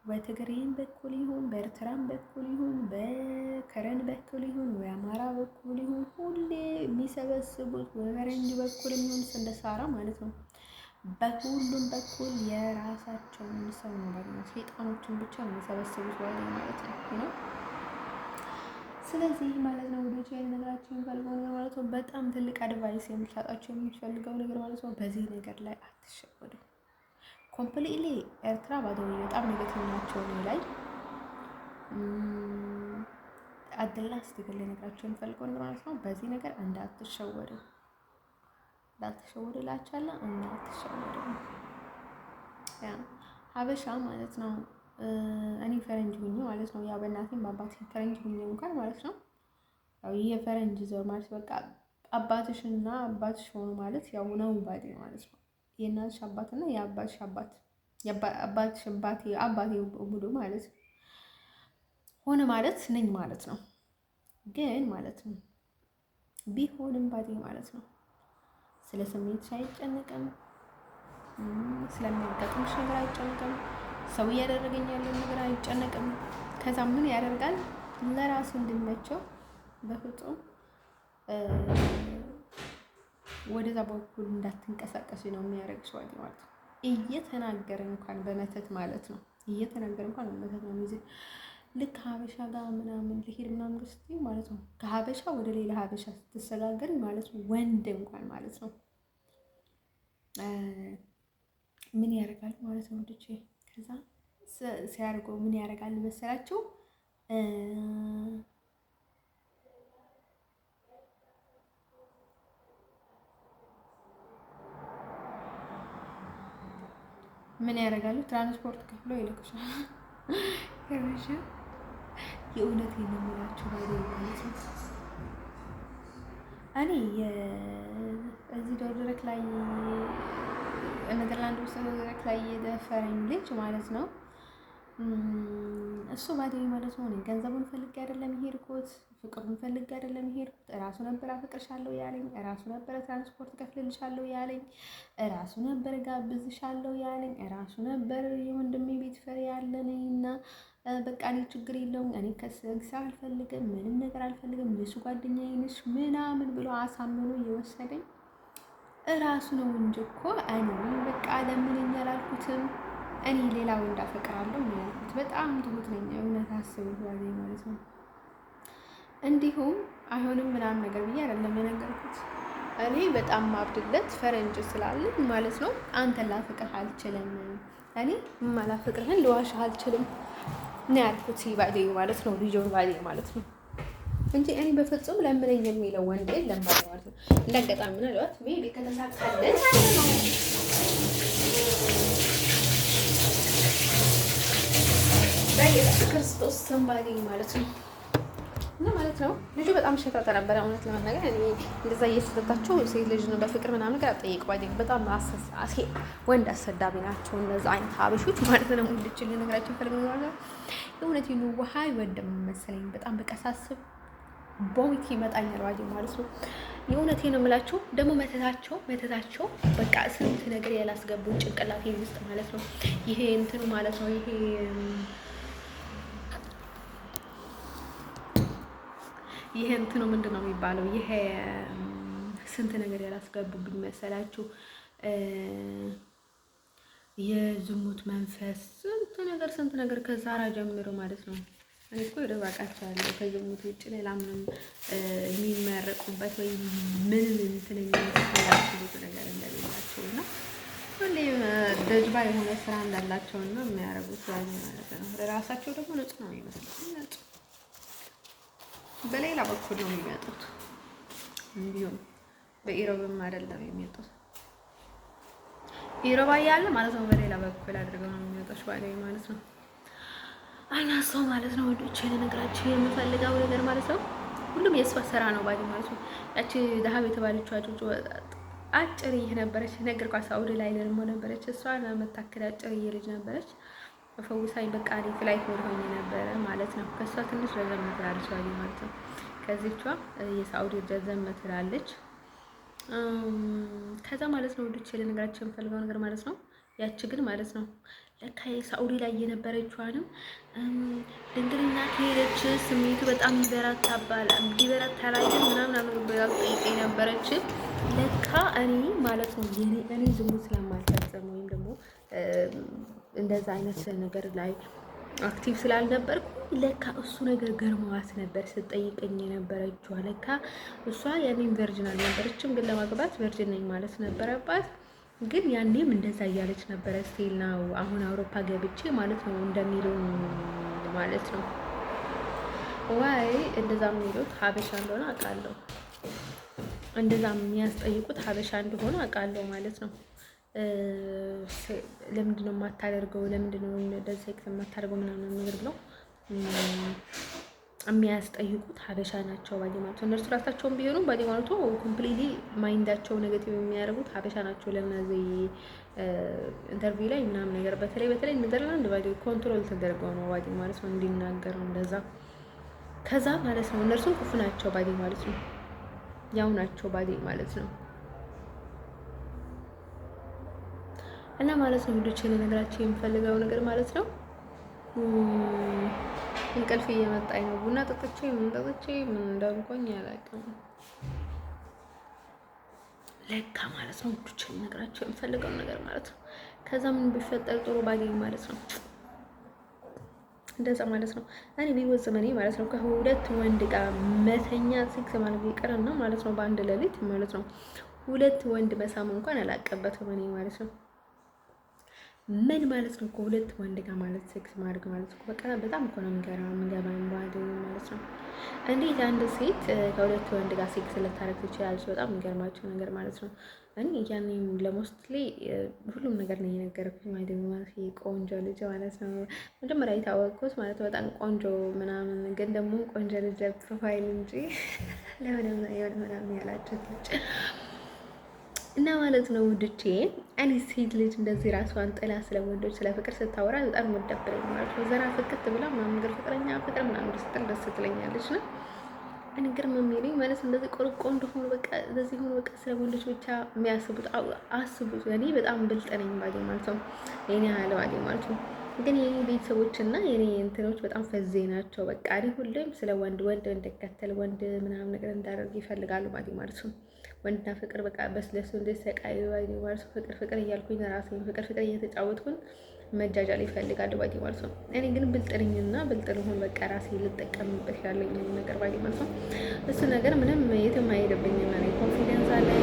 በትግሬን በኩል ይሁን በኤርትራን በኩል ይሁን በከረን በኩል ይሁን በአማራ በኩል ይሁን ሁሌ የሚሰበስቡት በፈረንጅ በኩል የሚሆን እንደሳራ ማለት ነው በሁሉም በኩል የራሳቸውን ሰው ነው ማለት ሸይጣኖችን ብቻ ነው የሚሰበስቡት ማለት ነው። ስለዚህ ማለት ነው ወደ ቻይና ነገራችን የሚፈልገው ነገር ማለት ነው በጣም ትልቅ አድቫይስ የምትሰጣቸው የሚፈልገው ነገር ማለት ነው በዚህ ነገር ላይ አትሸወዱ። ኮምፕሊትሊ ኤርትራ ባዶኝ በጣም ኔጌቲቭ ናቸው ላይ አደላስ ትግል ነገራቸው የሚፈልገው ነገር ማለት ነው በዚህ ነገር እንዳትሸወዱ ላቻለ እንዳትሸወዱ። ያ ሀበሻ ማለት ነው እኔ ፈረንጅ ሁኜ ማለት ነው ያው በእናቴም በአባቴም ፈረንጅ ሁኜ እንኳን ማለት ነው ያው የፈረንጅ ዘር ማለት በቃ አባትሽና አባትሽ ሆኖ ማለት ያው ነው ባዲ ማለት ነው። የእናትሽ አባትና የአባትሽ አባት የአባትሽ አባቴ ሙሉ ማለት ሆነ ማለት ነኝ ማለት ነው። ግን ማለት ነው ቢሆንም ባዲ ማለት ነው ስለ ስሜትሽ አይጨነቅም፣ ስለሚያጋጥምሽ ነገር አይጨነቅም፣ ሰው እያደረገኝ ያለውን ነገር አይጨነቅም። ከዛ ምን ያደርጋል ለራሱ እንድመቸው በፍጹም ወደዛ በኩል እንዳትንቀሳቀሽ ነው የሚያደርግሽ ማለት ነው። እየተናገረ እንኳን በመተት ማለት ነው እየተናገረ እንኳን በመተት ነው የሚይዝ። ልክ ሀበሻ ጋር ምናምን ልሄድ ምናምን ስትይ ማለት ነው ከሀበሻ ወደ ሌላ ሀበሻ ስትሰጋገሪ ማለት ነው ወንድ እንኳን ማለት ነው ምን ያደርጋል ማለት ነው ወንዶች ከዛ ሲያደርገው ምን ያደርጋል መሰላችሁ ምን ያደርጋሉ ትራንስፖርት ከፍሎ ይልኩሻል። ከረሻ የእውነቴን ነው የምላችሁ ማለት ነው። እኔ እዚህ ደረክ ላይ ኔዘርላንድ ውስጥ ደረክ ላይ የደፈረኝ ልጅ ማለት ነው እሱ ባዴ ማለት ነው። እኔ ገንዘቡን ፈልጌ አይደለም የሄድኩት፣ ፍቅሩን ፈልጌ አይደለም የሄድኩት። እራሱ ነበር አፈቅርሻለሁ ያለኝ፣ እራሱ ነበር ትራንስፖርት ከፍልልሻለሁ ያለኝ፣ እራሱ ነበር ጋብዝሻለሁ ያለኝ፣ እራሱ ነበር የወንድሜ ቤት ፈሪ ያለኝና በቃ እኔ ችግር የለውም እኔ ከስግሳ አልፈልግም ምንም ነገር አልፈልግም ልሱ ጓደኛዬ ነሽ ምናምን ብሎ አሳምኖ እየወሰደኝ እራሱ ነው እንጂ እኮ እኔ በቃ ለምንኛ አላልኩትም። እኔ ሌላ ወንድ አፈቅራለሁ ነው ያልኩት። በጣም ትሁት ነኝ እውነት አስቡት ማለት ነው። እንዲሁም አይሆንም ምናምን ነገር ብዬ አይደለም የነገርኩት። እኔ በጣም ማብድለት ፈረንጅ ስላለኝ ማለት ነው አንተን ላፈቅርህ አልችልም፣ እኔ ማላፈቅርህን ልዋሽህ አልችልም ነው ያልኩት። ባዴ ማለት ነው ቪዲዮን ባዴ ማለት ነው እንጂ እኔ በፍጹም ለምነኝ የሚለው ወንድ የለም ማለት ነው። እንዳጋጣሚ ምናልባት ሜቢ ከተሳካለት በኢየሱስ ክርስቶስ ስም ባለኝ ማለት ነው። እና ማለት ነው ልጁ በጣም ሸታተ ነበረ። እውነት ለመናገር እኔ እንደዛ እየተሰጣቸው ሴት ልጅ ነው በፍቅር ምናምን ነገር አጠይቀዋለሁ። በጣም ወንድ አሰዳቢ ናቸው እነዛ አይነት ሀበሾች ማለት ነው። ልጅ ልነግራቸው ፈልግ ነው የእውነት ይሉ ውሃ ይወድም መሰለኝ። በጣም በቃ ሳስብ ቦሚት ይመጣኛል ማለት ነው። የእውነቴ ነው የምላቸው። ደግሞ መተታቸው በቃ ስንት ነገር ያላስገቡ ጭንቅላቴ ውስጥ ማለት ነው። ይሄ እንትኑ ማለት ነው ይሄ እንትኑ ምንድን ነው የሚባለው? ይሄ ስንት ነገር ያላስገቡብኝ መሰላችሁ? የዝሙት መንፈስ ስንት ነገር ከዛራ ጀምሮ ማለት ነው። እኔ እኮ ይደባቃቸዋለሁ ከዝሙት ውጭ ሌላ ምንም የሚመረቁበት ወይም ምንም እንትን የሚያስቡት ነገር እንደሌላቸው እና ሁሌም ደጅባ የሆነ ስራ እንዳላቸውና የሚያደርጉት ማለት ነው። ለራሳቸው ደግሞ ንጹህ ነው የሚመስለው። በሌላ በኩል ነው የሚመጡት። እንዲሁም በኢሮብም አይደለም የሚመጡት። ኢሮባ ያለ ማለት ነው በሌላ በኩል አድርገው ነው የሚመጡት ማለት ነው። አናሰው ማለት ነው ወዶቼ ልነግራችሁ የምፈልገው ነገር ማለት ነው ሁሉም የእሷ ስራ ነው ማለት ነው። ያቺ ደሃብ የተባለችው አጭር ነበረች። ነገርኳት። ሳውዲ ላይ ደግሞ ነበረች። እሷ ለመታከል አጭር ልጅ ነበረች። ፈውሳኝ በቃ እኔ ፍላይት ሞድ ሆኜ ነበረ ማለት ነው። ከሷ ትንሽ ረዘም ትላለች ማለት ነው። ከዚህቿ የሳውዲ ረዘም ትላለች። ከዛ ማለት ነው ወዶቼ ልነግራችሁ የምፈልገው ነገር ማለት ነው ያቺ ግን ማለት ነው ለካ የሳውዲ ላይ የነበረችዋንም ድንግልና ከሄደች ስሜቱ በጣም ይበረታል አይደል ምናምን ጠይቄ ነበረች። ለካ እኔ ማለት ነው እኔ ዝሙት ስለማልፈጽም ወይም ደግሞ እንደዛ አይነት ነገር ላይ አክቲቭ ስላልነበርኩ ለካ እሱ ነገር ገርመዋት ነበር ስትጠይቀኝ የነበረችው። ለካ እሷ ያኔም ቨርጅን አልነበረችም፣ ግን ለማግባት ቨርጅን ነኝ ማለት ነበረባት። ግን ያኔም እንደዛ እያለች ነበረ። ስቲል ነው አሁን አውሮፓ ገብቼ ማለት ነው እንደሚሉ ማለት ነው ወይ እንደዛ የሚሉት ሀበሻ እንደሆነ አውቃለሁ። እንደዛ የሚያስጠይቁት ሀበሻ እንደሆነ አውቃለሁ ማለት ነው። ለምንድነው የማታደርገው? ለምንድነው እንደዚህ ሴክስ የማታደርገው? ምናምን ነገር ብለው የሚያስጠይቁት ሀበሻ ናቸው ማለት ነው። እነርሱ ራሳቸውን ቢሆኑ ማለት ነው ኮምፕሊትሊ ማይንዳቸው ኔጌቲቭ የሚያደርጉት ሀበሻ ናቸው። ለነዚህ ኢንተርቪው ላይ ምናምን ነገር በተለይ ኔዘርላንድ ባዲ ኮንትሮል ተደርገው ነው ባዲ ማለት ነው እንዲናገሩ እንደዛ። ከዛ ማለት ነው እነርሱም ክፉ ናቸው ባዲ ማለት ነው። ያው ናቸው ባዲ ማለት ነው። እና ማለት ነው ወዶቼ ነገራችሁ የምፈልገው ነገር ማለት ነው እንቅልፍ እየመጣኝ ነው። ቡና ጠጥቼ ምን እንዳልኩኝ አላውቅም። ለካ ማለት ነው ወዶቼ ነገራችሁ የምፈልገው ነገር ማለት ነው። ከዛ ምን ቢፈጠር ጥሩ ባገኝ ማለት ነው እንደዛ ማለት ነው። እኔ ቢወዝ ዘመኔ ማለት ነው ከሁለት ወንድ ጋር መተኛ ሴክስ ማለት ይቀርና ማለት ነው በአንድ ሌሊት ማለት ነው ሁለት ወንድ መሳም እንኳን አላቀበትም እኔ ማለት ነው። ምን ማለት ነው ከሁለት ወንድ ጋር ማለት ሴክስ ማድረግ ማለት ነው በቃ በጣም እኮ ነው የሚገባኝ ማለት ነው። እንዴት አንድ ሴት ከሁለት ወንድ ጋር ሴክስ ልታረግ ትችላለች? በጣም የሚገርማቸው ነገር ማለት ነው። እኔ ያኔም ለሞስትሊ ሁሉም ነገር ነው የነገርኩኝ ማለት ቆንጆ ልጅ ማለት ነው መጀመሪያ የታወቅኩት ማለት በጣም ቆንጆ ምናምን፣ ግን ደግሞ ቆንጆ ልጅ ፕሮፋይል እንጂ ለምንም ምናምን ያላችሁት ልጅ እና ማለት ነው ውድቼ እኔ ሴት ልጅ እንደዚህ ራሷን ጥላ ስለ ወንዶች ስለ ፍቅር ስታወራ በጣም ወደብረኝ ማለት ነው። ዘና ፍቅት ብላ ምናምን ነገር ፍቅር ምናምን ስትል ደስ ትለኛለች ነው። እኔ ግርም የሚለኝ ማለት እንደዚህ ቆርቆ እንደሆነ በቃ እንደዚህ ሆኖ በቃ ስለ ወንዶች ብቻ የሚያስቡት አስቡት። እኔ በጣም ብልጥ ነኝ ባጌ ማለት ነው የኔ ያህል ባጌ ማለት ነው። ግን የኔ ቤተሰቦች እና የኔ እንትኖች በጣም ፈዜ ናቸው። በቃ እኔ ሁሌም ስለ ወንድ እንድከተል ወንድ ምናምን ነገር እንዳደርግ ይፈልጋሉ ባጌ ማለት ነው። ወንድና ፍቅር በቃ በስለሱ እንደሰቃዩ ባጌ ማለት ነው። ፍቅር እያልኩኝ ራሴን ፍቅር እየተጫወትኩኝ መጃጃል ይፈልጋሉ ባጌ ማለት ነው። እኔ ግን ብልጥ ነኝና ብልጥ ልሆን በቃ ራሴ ልጠቀምበት ያለኝ ነገር ባጌ ማለት ነው። እሱ ነገር ምንም የትም አይሄድብኝም። እኔ ኮንፊደንስ አለኝ።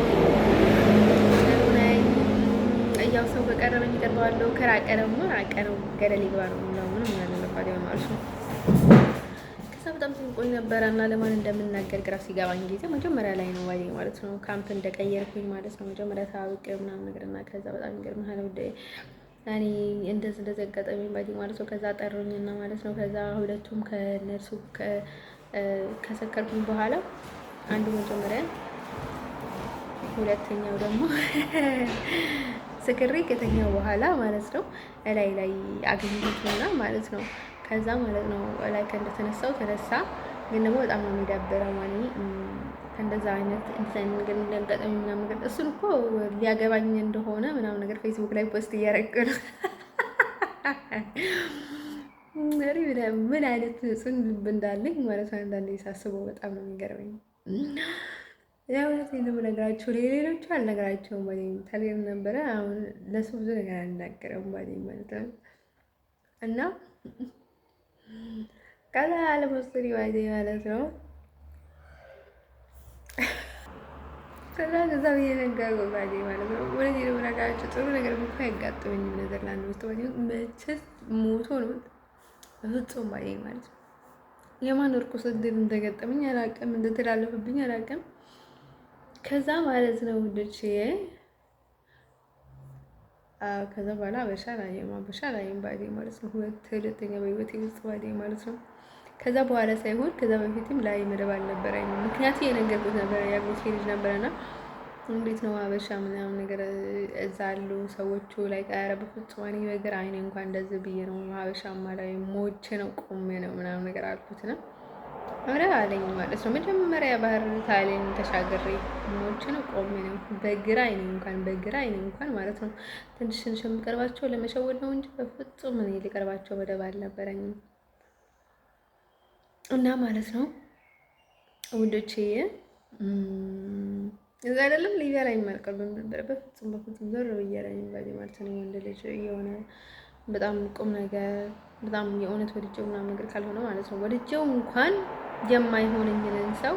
ያው ሰው በቀረበኝ ይቀርበዋለሁ፣ ከራቀ ደግሞ ራቀ ነው፣ ገደል ይግባ ነው። ምንም ያለባት ማለት ነው። ከዛ በጣም ሲንቆኝ ነበረ እና ለማን እንደምናገር ግራ ሲገባኝ ጊዜ መጀመሪያ ላይ ነው ባይ ማለት ነው ካምፕ እንደቀየርኩኝ ማለት ነው መጀመሪያ ታውቄ ምናምን ነገር እና ከዛ በጣም ይገርምሃል ወደ እኔ እንደዚህ አጋጣሚ ባይ ማለት ነው። ከዛ ጠሩኝና ማለት ነው ከዛ ሁለቱም ከነርሱ ከሰከርኩኝ በኋላ አንዱ መጀመሪያ ሁለተኛው ደግሞ ስክሬ ከተኛው በኋላ ማለት ነው ላይ አገኘሁትና ማለት ነው። ከዛ ማለት ነው ላይ እንደተነሳው ተነሳ። ግን ደግሞ በጣም ነው የሚዳበረው ማለት እንደዛ አይነት እንትን ግን እንደገጠመኝ ምናምን ነገር እሱን እኮ ሊያገባኝ እንደሆነ ምናምን ነገር ፌስቡክ ላይ ፖስት እያደረኩ ነው። ምን አይነት ጽን ልብ እንዳለኝ ማለት ነው አንዳንዴ ሳስበው በጣም ነው የሚገርመኝ። ያው እነዚህ ነገራቸው ሌሎቹ አልነገራቸውም ማለት ተለየም ነበረ። አሁን ለሱ ብዙ ነገር አልናገረም ማለት ነው እና ከዛ አለመስሪ ማለት ነው። ከዛ በየነገሩ ማለት ነው ወደ ነገራቸው ጥሩ ነገር እንኳ ያጋጥመኝ ኔዘርላንድ ውስጥ ማለት መቼስ ሞቶ ነው ፍጹም ማለት ነው። የማን እርኩስ እድል እንደገጠመኝ አላውቅም፣ እንደተላለፈብኝ አላውቅም። ከዛ ማለት ነው ልጅ ከዛ በኋላ አበሻ ላይም ባዴ ማለት ነው። ሁለተኛ በህይወቴ ውስጥ ባዴ ማለት ነው። ከዛ በኋላ ሳይሆን ከዛ በፊትም ላይ መደብ አልነበረኝም። ምክንያቱም የነገርኩት ነበረ ያጎቴ ልጅ ነበረና እንዴት ነው አበሻ ምናምን ነገር እዛ አሉ ሰዎቹ ላይ ቃረ በፍጹም እኔ በግራ አይኔ እንኳን እንደዚህ ብዬ ነው አበሻ ማላይ ሞቼ ነው ቆሜ ነው ምናምን ነገር አልኩት ነው አረ አለኝ ማለት ነው። መጀመሪያ ባህር ታይሌን ተሻገሬ ሞቼ ነው ቆሜ ነው በግራ አይኔ እንኳን ማለት ነው። ትንሽ የምቀርባቸው ለመሸወድ ነው እንጂ በፍጹም እኔ ሊቀርባቸው መደብ አልነበረኝም። እና ማለት ነው ውዶቼ እዛ አይደለም ሊቢያ ላይ የማልቀርብም ነበር በፍጹም ዞር ብዬ ላይ ማለት ነው። ወንድ ልጅ የሆነ በጣም ቁም ነገር በጣም የእውነት ወድጄው ምናምን ነገር ካልሆነ ማለት ነው ወድጄው እንኳን የማይሆነኝን ሰው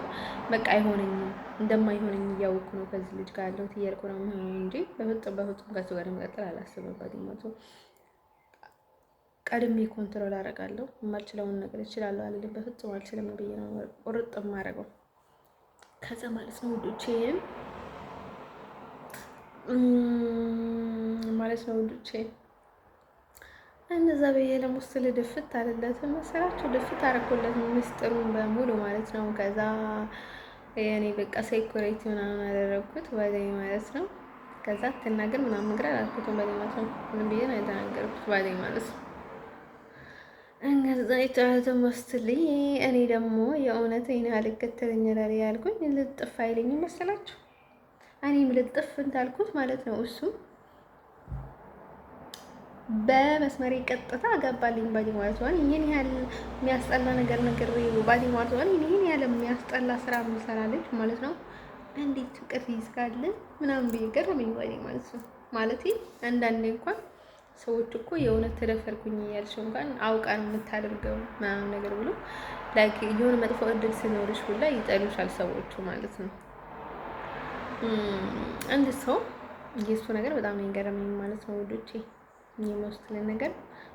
በቃ አይሆነኝም እንደማይሆነኝ እያወቅኩ ነው ከዚህ ልጅ ጋር ያለሁት እያልኩ ነው የሚሆነው እንጂ በፍጹም ከሱ ጋር መቀጠል አላስብበትም ማለት ነው። ቀድሜ ኮንትሮል አደርጋለሁ። የማልችለውን ነገር እችላለሁ አልልም። በፍጹም አልችልም ብዬ ነው ቁርጥ የማደርገው። ከዛ ማለት ነው ውዶቼ እንደዛ ብዬ ለሙስል ድፍት አለለትም መሰላችሁ ድፍት አደረኩለት ምስጢሩን በሙሉ ማለት ነው። ከዛ የኔ በቃ ሴኩሪቲ ምናምን አደረኩት ባለኝ ማለት ነው። ከዛ ትናገር ምናምን ነገር አላልኩትም ባለኝ ማለት ነው። ምን ብዬ ነው የተናገርኩት ባለኝ ማለት ነው። እንገዛ ይተዋዘም ወስትልኝ እኔ ደግሞ የእውነት ይሄን አልከተለኝ ያልኩኝ ልጥፍ አይለኝም መሰላችሁ። እኔም ልጥፍ እንዳልኩት ማለት ነው እሱ በመስመሬ ቀጥታ አጋባልኝ ባዲ ማለት ነው። ይሄን ያህል የሚያስጠላ ነገር ባዲ ማለት ነው። ይሄን ያህል የሚያስጠላ ስራ የምሰራለች ማለት ነው። እንዴት ፍቅር ይዝጋል ምናምን ብዬ ገረመኝ ባዲ ማለት ነው። ማለት አንዳንዴ እንኳን ሰዎች እኮ የእውነት ተደፈርኩኝ እያልሽ እንኳን አውቃ ነው የምታደርገው ምናምን ነገር ብሎ ላይክ የሆነ መጥፎ እድል ሲኖርሽ ሁላ ይጠሉሻል ሰዎቹ ማለት ነው። አንድ ሰው የእሱ ነገር በጣም ነው የገረመኝ ማለት ነው ውዶቼ። የመስለ ነገር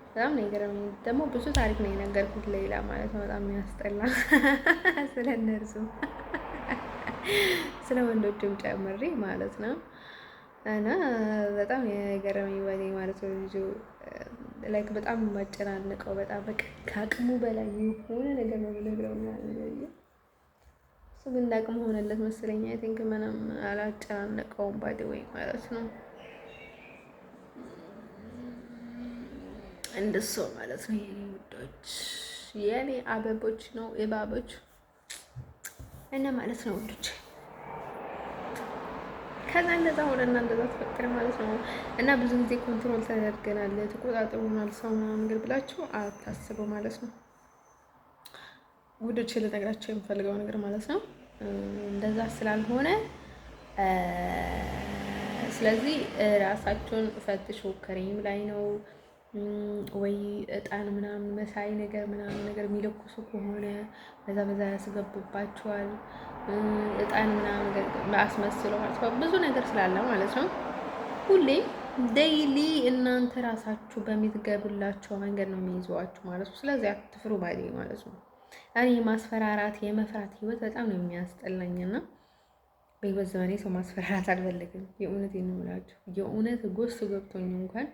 በጣም ነው የገረመኝ። ደግሞ ብዙ ታሪክ ነው የነገርኩት ሌላ ማለት ነው። በጣም ያስጠላ ስለ እነርሱ ስለ ወንዶችም ጨምሬ ማለት ነው። እና በጣም የገረመኝ ባሌ ማለት ነው። ልጁ ላይክ በጣም ማጨናነቀው በጣም በቃ ከአቅሙ በላይ የሆነ ነገር ነው የምነግረው ነው። እሱ ግን እንዳቅሙ ሆነለት መሰለኝ። አይ ቲንክ ምንም አላጨናነቀውም ባዲ ወይ ማለት ነው። እንደሱ ማለት ነው የኔ ውዶች፣ የኔ አበቦች ነው እባቦች እና ማለት ነው ውዶች። ከዛ እንደዛ ሆነና እንደዛ ተፈጠረ ማለት ነው። እና ብዙ ጊዜ ኮንትሮል ተደርገናል ተቆጣጥሮናል ሰው ምናምን ነገር ብላችሁ አታስቡ ማለት ነው ውዶች። ልነግራቸው የምፈልገው ነገር ማለት ነው እንደዛ ስላልሆነ ስለዚህ ራሳችሁን ፈትሹ። ከሬም ላይ ነው ወይ እጣን ምናምን መሳይ ነገር ምናምን ነገር የሚለኩሱ ከሆነ በዛ ያስገቡባቸዋል። እጣን ምናምን ነገር አስመስለው ማለት ነው። ብዙ ነገር ስላለ ማለት ነው። ሁሌ ዴይሊ እናንተ ራሳችሁ በሚትገቡላቸው መንገድ ነው የሚይዟችሁ ማለት ነው። ስለዚህ አትፍሩ ባይ ማለት ነው። እኔ የማስፈራራት የመፍራት ህይወት በጣም ነው የሚያስጠላኝና በህይወት ዘመኔ ሰው ማስፈራራት አልፈልግም። የእውነቴን ነው የምላችሁ። የእውነት ጎስ ገብቶኝ እንኳን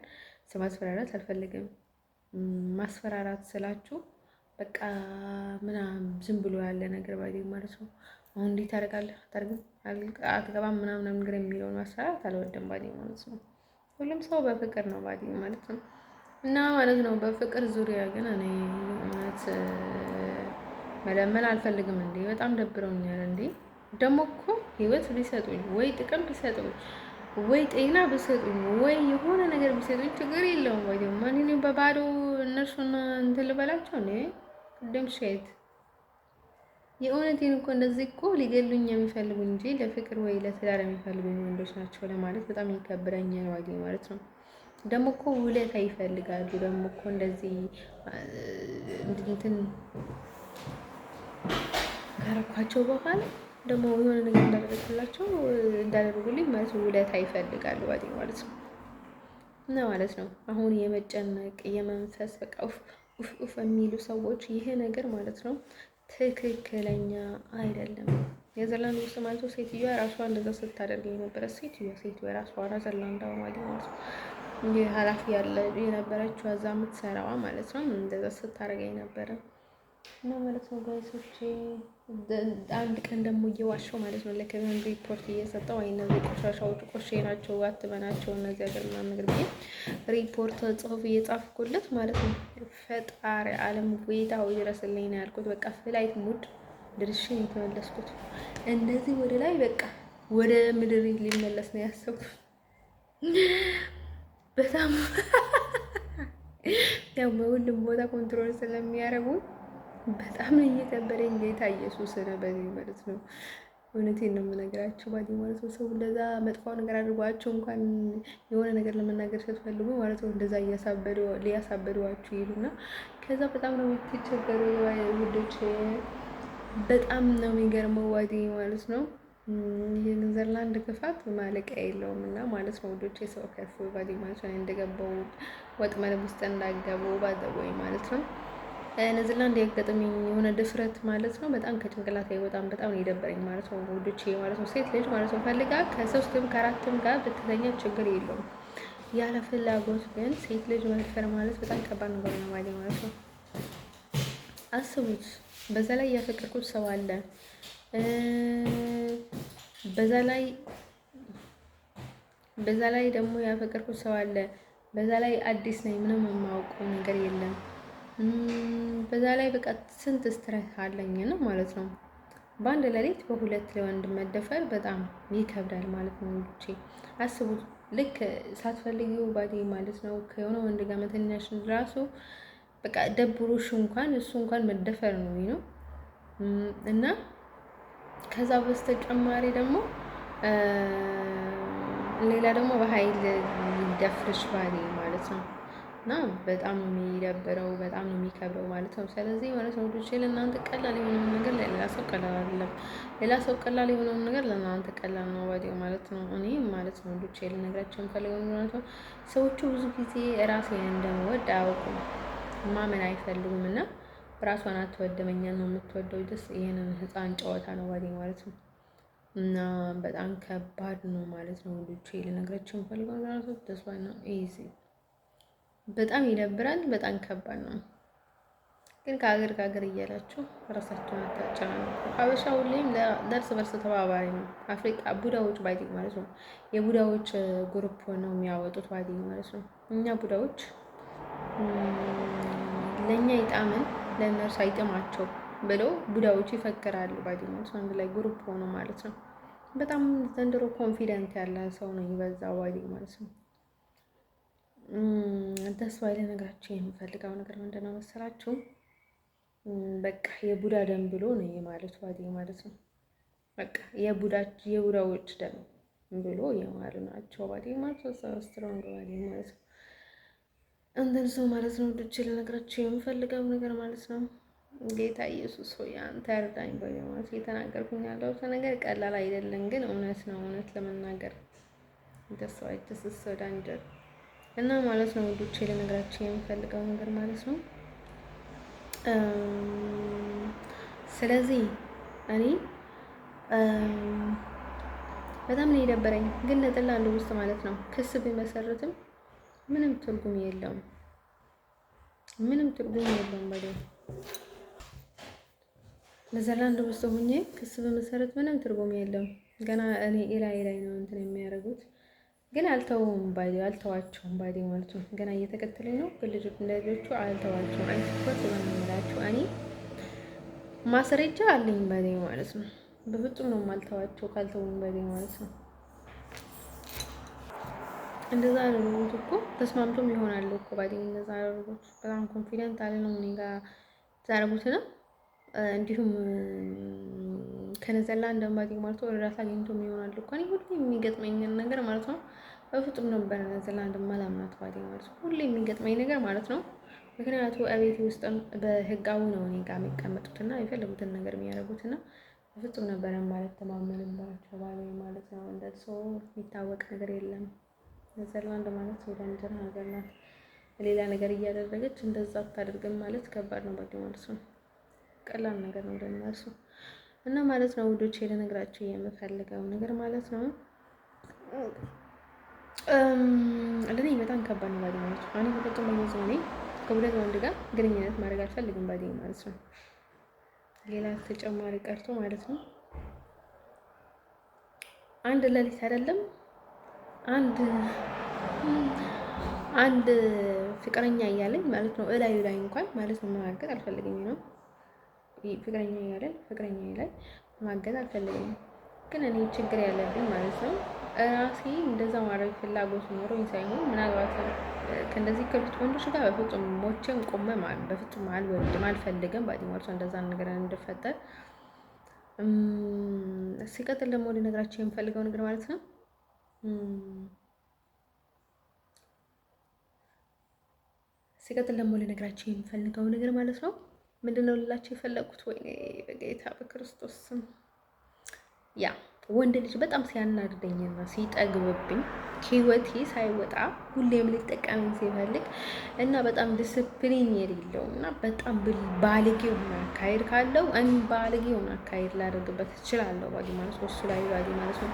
ሰው ማስፈራራት አልፈልግም። ማስፈራራት ስላችሁ በቃ ምናምን ዝም ብሎ ያለ ነገር ባይዴ ማለት ነው። አሁን እንዴት ታደርጋለህ አታደርግም አትገባም ምናምን ነገር የሚለውን ማስፈራራት አልወደም ባይዴ ማለት ነው። ሁሉም ሰው በፍቅር ነው ባይዴ ማለት ነው። እና ማለት ነው በፍቅር ዙሪያ ግን እኔ እውነት መለመን አልፈልግም። እንዴ በጣም ደብረውኛል። እንዴ ደግሞ እኮ ህይወት ቢሰጡኝ ወይ ጥቅም ቢሰጡኝ ወይ ጤና ቢሰጡኝ ወይ የሆነ ነገር ቢሰጡኝ ችግር የለውም። ወይ ደግሞ ማንኔ በባዶ እነርሱን እንትን ልበላቸው እንዴ ቅድም ሼት የእውነቴን እኮ እንደዚህ እኮ ሊገሉኝ የሚፈልጉ እንጂ ለፍቅር ወይ ለትዳር የሚፈልጉኝ ወንዶች ናቸው ለማለት በጣም ይከብደኛል። ዋጌ ማለት ነው። ደግሞ እኮ ውለታ ይፈልጋሉ። ደግሞ እኮ እንደዚህ እንትን ካረኳቸው በኋላ ደግሞ የሆነ ነገር እንዳደረግላቸው እንዳደረጉልኝ ማለት ነው ውለታ ይፈልጋሉ ዋጌ ማለት ነው። እና ማለት ነው አሁን የመጨነቅ የመንፈስ በቃ ኡፍ የሚሉ ሰዎች ይሄ ነገር ማለት ነው ትክክለኛ አይደለም። የዘላንድ ውስጥ ማለት ነው ሴትዮዋ ራሷ እንደዛ ስታደርግ የነበረ ሴትዮዋ ራሷ ዘላንዳ ማለት ነው ኃላፊ ያለ የነበረችው እዛ የምትሰራዋ ማለት ነው እንደዛ ስታደርግ የነበረ እና ማለት ነው ጋይሶቼ አንድ ቀን ደግሞ እየዋሸው ማለት ነው ለከቨን ሪፖርት እየሰጠው አይ እነዚህ ቆሻሻዎች ቆሼ ናቸው አትበናቸው እነዚህ ሀገር ምናምን ነገር ብዬ ሪፖርት ጽሁፍ እየጻፍኩለት ማለት ነው። ፈጣሪ ዓለም ጌታው ይድረስልኝ ነው ያልኩት። በቃ ፍላይት ሙድ ድርሼ የተመለስኩት እንደዚህ ወደ ላይ በቃ ወደ ምድር ሊመለስ ነው ያሰብኩት። በጣም ያው በሁሉም ቦታ ኮንትሮል ስለሚያደርጉ በጣም ነው እየከበደኝ። ጌታ ኢየሱስ ነበኝ ማለት ነው። እውነቴን ነው የምነግራቸው ባዲ ማለት ነው። ሰው እንደዛ መጥፎ ነገር አድርጓቸው እንኳን የሆነ ነገር ለመናገር ስትፈልጉ ማለት ነው እንደዛ ሊያሳበዷችሁ ይሉና ከዛ በጣም ነው የምትቸገሩ ውዶች። በጣም ነው የሚገርመው ባዲ ማለት ነው። የኔዘርላንድ ክፋት ማለቂያ የለውም እና ማለት ነው ውዶች። የሰው ከፍ ባዲ ማለት ነው እንደገባው ወጥመድ ውስጥ እንዳገቡ ባደወይ ማለት ነው። ኔዘርላንድ ያጋጠመኝ የሆነ ድፍረት ማለት ነው በጣም ከጭንቅላት አይወጣም። በጣም ነው የደበረኝ ማለት ነው ውዶቼ ማለት ነው። ሴት ልጅ ማለት ነው ፈልጋ ከሶስትም ከአራትም ጋር ብትተኛ ችግር የለውም። ያለ ፍላጎት ግን ሴት ልጅ መድፈር ማለት በጣም ከባድ ነገር ነው ማለት ነው። አስቡት። በዛ ላይ ያፈቀርኩት ሰው አለ። በዛ ላይ ደግሞ ያፈቀርኩት ሰው አለ። በዛ ላይ አዲስ ነኝ፣ ምንም የማውቀው ነገር የለም። በዛ ላይ በቃ ስንት ስትረስ አለኝ ነው ማለት ነው። በአንድ ሌሊት በሁለት ለወንድ መደፈር በጣም ይከብዳል ማለት ነው። እንጂ አስቡት። ልክ ሳትፈልጊው ባዲ ማለት ነው ከሆነ ወንድ ጋር መተኛሽን ራሱ በቃ ደብሮሽ እንኳን እሱ እንኳን መደፈር ነው እና ከዛ በስተጨማሪ ደግሞ ሌላ ደግሞ በኃይል ሊደፍርሽ ባዲ ማለት ነው። እና በጣም ነው የሚደብረው፣ በጣም ነው የሚከብረው ማለት ነው። ስለዚህ ማለት ነው ልጅ ለእናንተ ቀላል የሆነውን ነገር ለሌላ ሰው ቀላል አይደለም። ሌላ ሰው ቀላል የሆነውን ነገር ለእናንተ ቀላል ነው ወዲያው ማለት ነው። እኔ ማለት ነው ልጅ ልነግራቸው የምፈልገው ማለት ነው ሰዎቹ ብዙ ጊዜ ራሴን እንደምወድ አያውቁም፣ ማመን አይፈልጉም እና ራሷን አትወድም፣ እኛን ነው የምትወደው። ደስ ይሄንን ህፃን ጨዋታ ነው ወዲህ ማለት ነው። እና በጣም ከባድ ነው ማለት ነው ልጅ ልነግራቸው የምፈልገው ማለት ነው ተስፋ ነው ኢዚ በጣም ይደብራል። በጣም ከባድ ነው። ግን ከሀገር እያላችሁ ራሳችሁን አታጨናንቁ። ሀበሻ ሁሌም ለእርስ በርስ ተባባሪ ነው። አፍሪካ ቡዳዎች ባይዲ ማለት ነው የቡዳዎች ግሩፕ ነው የሚያወጡት ባይዲ ማለት ነው። እኛ ቡዳዎች ለእኛ ይጣምን ለእነርሱ አይጥማቸው ብለው ቡዳዎች ይፈክራሉ ባይዲ ማለት ነው። አንድ ላይ ግሩፕ ሆኖ ማለት ነው። በጣም ዘንድሮ ኮንፊደንት ያለ ሰው ነው ይበዛው ባይዲ ማለት ነው። ተስፋ ልነግራችሁ የምፈልገው ነገር ምንድነው መሰላችሁ? በቃ የቡዳ ደም ብሎ ነው የማለት ዋዲ ማለት ነው። በቃ የቡዳዎች ደም ብሎ የማሉ ናቸው ዋዲ ማለት ነው። ስትሮንግ ዋዲ ማለት ነው። እንደን ሰው ማለት ነው። ልጅ ልነግራችሁ የምፈልገው ነገር ማለት ነው። ጌታ ኢየሱስ ሆይ አንተ እርዳኝ በማለት እየተናገርኩኝ ያለው ነገር ቀላል አይደለም፣ ግን እውነት ነው። እውነት ለመናገር ተስፋ ዳንጀር እና ማለት ነው ውዶቼ ልነግራችሁ የምፈልገው ነገር ማለት ነው ስለዚህ እኔ በጣም ነው የደበረኝ። ግን ነጠላ አንድ ውስጥ ማለት ነው ክስ ቢመሰርትም ምንም ትርጉም የለውም። ምንም ትርጉም የለውም። ነዘርላንድ ውስጥ ሆኜ ክስ በመሰረት ምንም ትርጉም የለውም። ገና እኔ ላይ ነው እንትን የሚያደርጉት። ግን አልተዋቸውም ባይ ማለት ነው። ገና እየተከተለኝ ነው። ግን ልጆቹ አልተዋቸውም። አይስኮት በመምላችሁ እኔ ማስረጃ አለኝ ባይ ማለት ነው። በፍጹም ነው የማልተዋቸው ካልተውም ባይ ማለት ነው። እንደዛ አደረጉት እኮ ተስማምቶም ይሆናል እኮ ባይ እንደዛ አደረጉት። በጣም ኮንፊደንት አለ ነው እኔ ጋር ዛረጉት ነው። እንዲሁም ከነዘርላንድ ባይ ማለት ነው እርዳታ አግኝቶም ይሆናል እኮ እኔ ሁሌ የሚገጥመኝ ነገር ማለት ነው። በፍጹም ነበር ነዘርላንድ ማላምናት ባይ ማለት ነው። ሁሌ የሚገጥመኝ ነገር ማለት ነው። ምክንያቱ እቤት ውስጥ በህጋዊ ነው እኔ ጋር የሚቀመጡትና የፈለጉትን ነገር የሚያደርጉትና በፍጹም ነበረ ማለት ተማመንባቸው ባይ ማለት ነው። እንደሰው የሚታወቅ ነገር የለም። ነዘርላንድ ማለት ወዳንጀራ ሀገር ናት። ሌላ ነገር እያደረገች እንደዛ አታደርግም ማለት ከባድ ነው ባይ ማለት ነው። ቀላል ነገር ነው ለእነሱ እና ማለት ነው። ውዶቼ ልነግራችሁ የምፈልገው ነገር ማለት ነው ለኔ በጣም ከባድ ነው ባይ ማለት ነው። እኔ በፍጹም በየዘመኔ ከሁለት ወንድ ጋር ግንኙነት ማድረግ አልፈልግም ባይ ማለት ነው። ሌላ ተጨማሪ ቀርቶ ማለት ነው አንድ ሌሊት አይደለም አንድ ፍቅረኛ እያለኝ ማለት ነው እላዩ ላይ እንኳን ማለት ነው ማገጥ አልፈልግም ነው። ፍቅረኛ እያለኝ ፍቅረኛ ላይ ማገጥ አልፈልግም። ግን እኔ ችግር ያለብኝ ማለት ነው ራሴ እንደዛ ማድረግ ፍላጎት ኖሮኝ ሳይሆን ምናልባት ከእንደዚህ ከብት ወንዶች ጋር በፍጹም ሞቼም ቆመ በፍጹም አልወድም አልፈልግም ባይ ማለት ነው። እንደዛ ነገር እንድፈጠር ሲቀጥል ደግሞ ልነግራችሁ የምፈልገው ነገር ማለት ነው ምንድነው ልላችሁ የፈለኩት ወይኔ በጌታ በክርስቶስ ስም ያ ወንድ ልጅ በጣም ሲያናድደኝና ሲጠግብብኝ ህይወቴ ሳይወጣ ሁሌም ሊጠቀመኝ ሲፈልግ እና በጣም ዲስፕሊን የሌለው እና በጣም ባለጌ የሆነ አካሄድ ካለው እኔ ባለጌ የሆነ አካሄድ ላደርግበት እችላለሁ ባዲ ማለት ነው። እሱ ላይ ባዲ ማለት ነው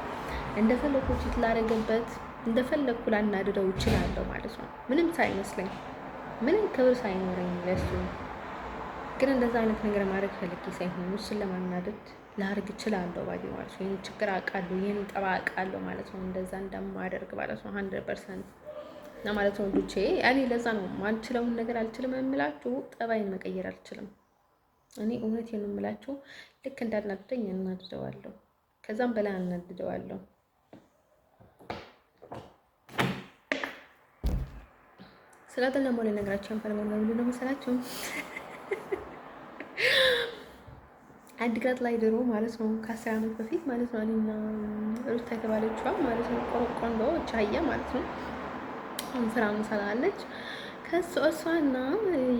እንደፈለኩ ቺት ላደርግበት እንደፈለኩ ላናድደው እችላለሁ ማለት ነው። ምንም ሳይመስለኝ ምንም ክብር ሳይኖረኝ ለሱ ግን እንደዛ አይነት ነገር ማድረግ ፈልጌ ሳይሆን እሱን ለማናደድ ላርግ እችላለሁ ባይ ማለት ነው። ይሄን ችግር አውቃለሁ፣ ይሄን ጠባ አውቃለሁ ማለት ነው። እንደዛ እንደማደርግ ማለት ነው 100% እና ማለት ነው ልጄ እኔ ለዛ ነው ማንችለውን ነገር አልችልም የምላችሁ። ጠባይን መቀየር አልችልም እኔ እውነቴን ነው የምላችሁ። ልክ እንዳናደደኝ እናድደዋለሁ፣ ከዛም በላይ እናድደዋለሁ። ስለዚህ ደግሞ ለነገራችሁ እንፈልገው ነው ምንድነው መሰላችሁ አዲግራት ላይ ድሮ ማለት ነው ከ10 ዓመት በፊት ማለት ነው እኔና ሩታ የተባለችዋ ማለት ነው ቆንጆ ቻያ ማለት ነው ስራ እንሰራለች። እሷና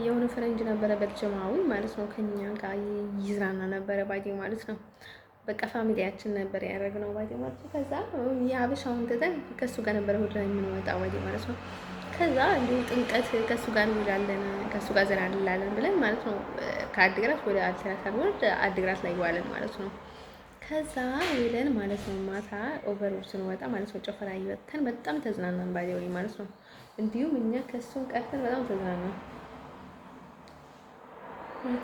የሆነ ፈረንጅ ነበረ በልጅማዊ ማለት ነው ከኛ ጋር ይዝራና ነበረ ባዲ ማለት ነው። በቃ ፋሚሊያችን ነበር ያደረግነው ባዲ ማለት ነው። ከዛ የሀበሻውን ትተን ከሱ ጋር ነበረ ሁሉ የምንወጣው ባዲ ማለት ነው። ከዛ እንዲሁ ጥምቀት ከሱ ጋር እንውላለን ከሱ ጋር ዘና እንላለን ብለን ማለት ነው ከአዲግራት ወደ አልተራሳን ወደ አዲግራት ላይ ዋለን ማለት ነው። ከዛ ውለን ማለት ነው ማታ ኦቨር ስንወጣ ማለት ነው ጨፈራ ይወጣን በጣም ተዝናናን ባይ ወይ ማለት ነው። እንዲሁም እኛ ከሱን ቀርተን በጣም ተዝናናን።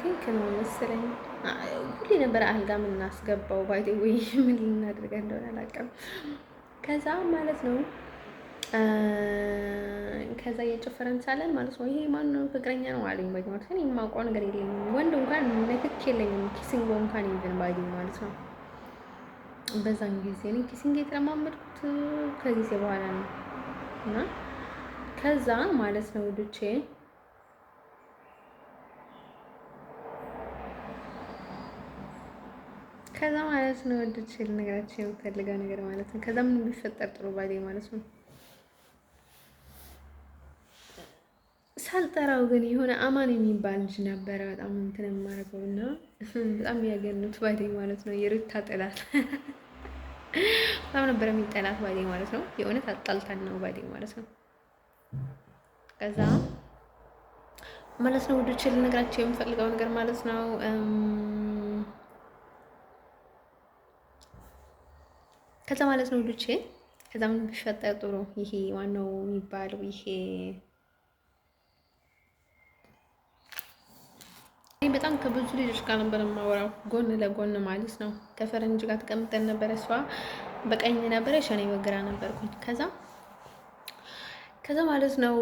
ቲንክ ነው መሰለኝ ሁሌ ነበር አልጋ የምናስገባው ባይ ወይ ምን ልናደርግ እንደሆነ አላውቅም። ከዛ ማለት ነው ከዛ እየጨፈረን ሳለን ማለት ነው ይሄ ማን ነው ፍቅረኛ ነው አለኝ ባይ ማለት ነው። የማውቀው ነገር የለኝም ወንድ እንኳን ንክክ የለኝም ኪሲንግ እንኳን ይዘን ባይ ማለት ነው። በዛን ጊዜ እኔ ኪሲንግ የተለማመድኩት ከጊዜ በኋላ ነው እና ከዛ ማለት ነው ውዶቼ ከዛ ማለት ነው ውዶቼ ልነግራችሁ የምፈልገው ነገር ማለት ነው ከዛ ምን ቢፈጠር ጥሩ ባይ ማለት ነው ሳልጠራው ግን የሆነ አማን የሚባል ልጅ ነበረ በጣም እንትን የማደርገው እና በጣም ያገኑት ባይ ማለት ነው የሩታ ጠላት በጣም ነበር የሚጠላት ባይ ማለት ነው። የእውነት አጣልታን ነው ባይ ማለት ነው። ከዛ ማለት ነው ውዶቼ ልነግራችሁ የምፈልገው ነገር ማለት ነው ከዛ ማለት ነው ልጄ ከዛ ምን ቢፈጠር ጥሩ ይሄ ዋናው የሚባለው ይሄ በጣም ከብዙ ልጆች ጋር ነበር የማወራው ጎን ለጎን ማለት ነው። ከፈረንጅ ጋር ተቀምጠን ነበረ። እሷ በቀኝ ነበረች፣ እኔ በግራ ነበርኩኝ። ከዛ ማለት ነው